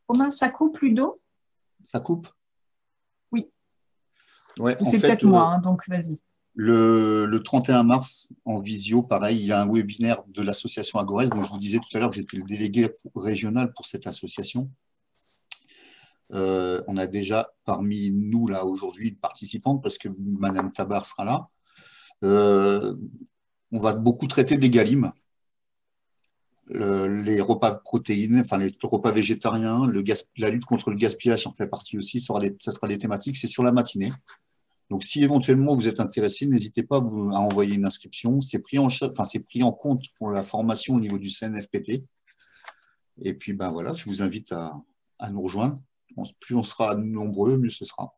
Romain, ça coupe, Ludo? Ça coupe? Oui. Ouais, c'est peut-être moi, donc vas-y. Le 31 mars, en visio, pareil, il y a un webinaire de l'association Agorès. Donc, je vous disais tout à l'heure que j'étais le délégué régional pour cette association. On a déjà parmi nous, là, aujourd'hui, une participante, parce que Madame Tabar sera là. On va beaucoup traiter des galimes, les repas protéines, enfin, les repas végétariens, la lutte contre le gaspillage en fait partie aussi. Ça sera des thématiques, c'est sur la matinée. Donc, si éventuellement vous êtes intéressé, n'hésitez pas à envoyer une inscription. C'est pris en compte pour la formation au niveau du CNFPT. Et puis, ben voilà, je vous invite à nous rejoindre. Plus on sera nombreux, mieux ce sera.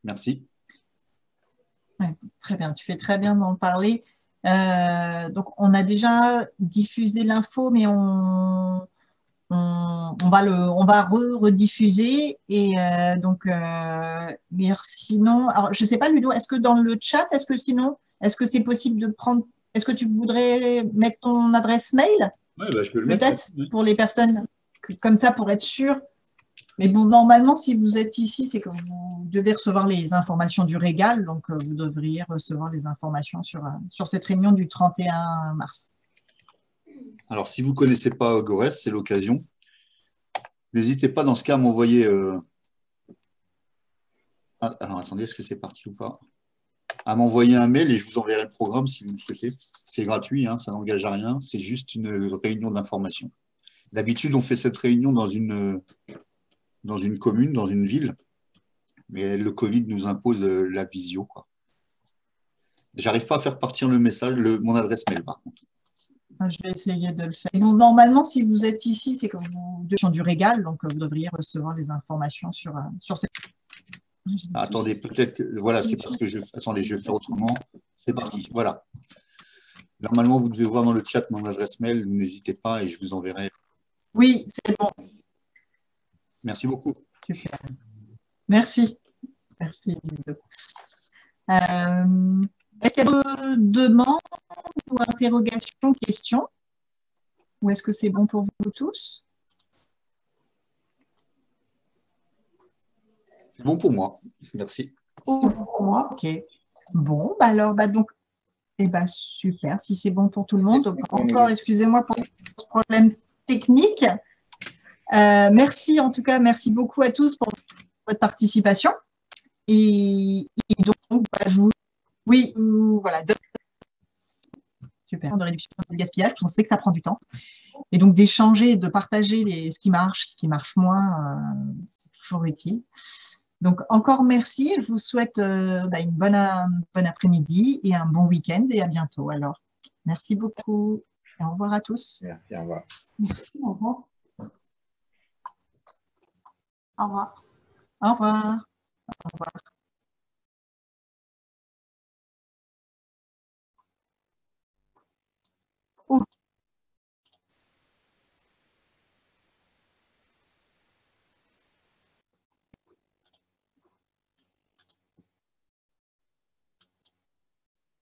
Merci. Ouais, très bien, tu fais très bien d'en parler. Donc, on a déjà diffusé l'info, mais on va rediffuser et mais sinon, alors je sais pas Ludo, est-ce que dans le chat, est-ce que c'est possible de prendre, est-ce que tu voudrais mettre ton adresse mail? Ouais, bah, je peux le mettre. Peut-être pour les personnes comme ça pour être sûr. Mais bon, normalement, si vous êtes ici, c'est que vous devez recevoir les informations du régal, donc vous devriez recevoir les informations sur cette réunion du 31 mars. Alors, si vous ne connaissez pas Gorès, c'est l'occasion. N'hésitez pas dans ce cas à m'envoyer… alors, attendez, est-ce que c'est parti ou pas? À m'envoyer un mail et je vous enverrai le programme si vous le souhaitez. C'est gratuit, hein, ça n'engage à rien. C'est juste une réunion d'information. D'habitude, on fait cette réunion dans une commune, dans une ville. Mais le Covid nous impose la visio. J'arrive pas à faire partir le message, mon adresse mail, par contre. Je vais essayer de le faire. Bon, normalement, si vous êtes ici, c'est que vous devez du régal, donc vous devriez recevoir les informations sur cette… Attendez, peut-être que… Voilà, c'est parce que Attendez, je vais faire autrement. C'est parti, voilà. Normalement, vous devez voir dans le chat mon adresse mail. N'hésitez pas et je vous enverrai. Oui, c'est bon. Merci beaucoup. Super. Merci. Merci, Ludo. Est-ce qu'il y a d'autres demandes ou interrogations, questions? Ou est-ce que c'est bon pour vous tous? C'est bon pour moi. Merci. C'est bon pour moi. Ok. Bon, bah alors, donc, super. Si c'est bon pour tout le monde. Donc, encore, excusez-moi pour ce problème technique. Merci en tout cas, merci beaucoup à tous pour votre participation. Et donc, je vous... Oui, voilà. Super, de réduction du gaspillage, parce qu'on sait que ça prend du temps. Et donc, d'échanger, de partager ce qui marche moins, c'est toujours utile. Donc, encore merci. Je vous souhaite une bonne après-midi et un bon week-end et à bientôt. Alors, merci beaucoup. Et au revoir à tous. Merci, au revoir. Merci, au revoir. Au revoir. Au revoir. Au revoir.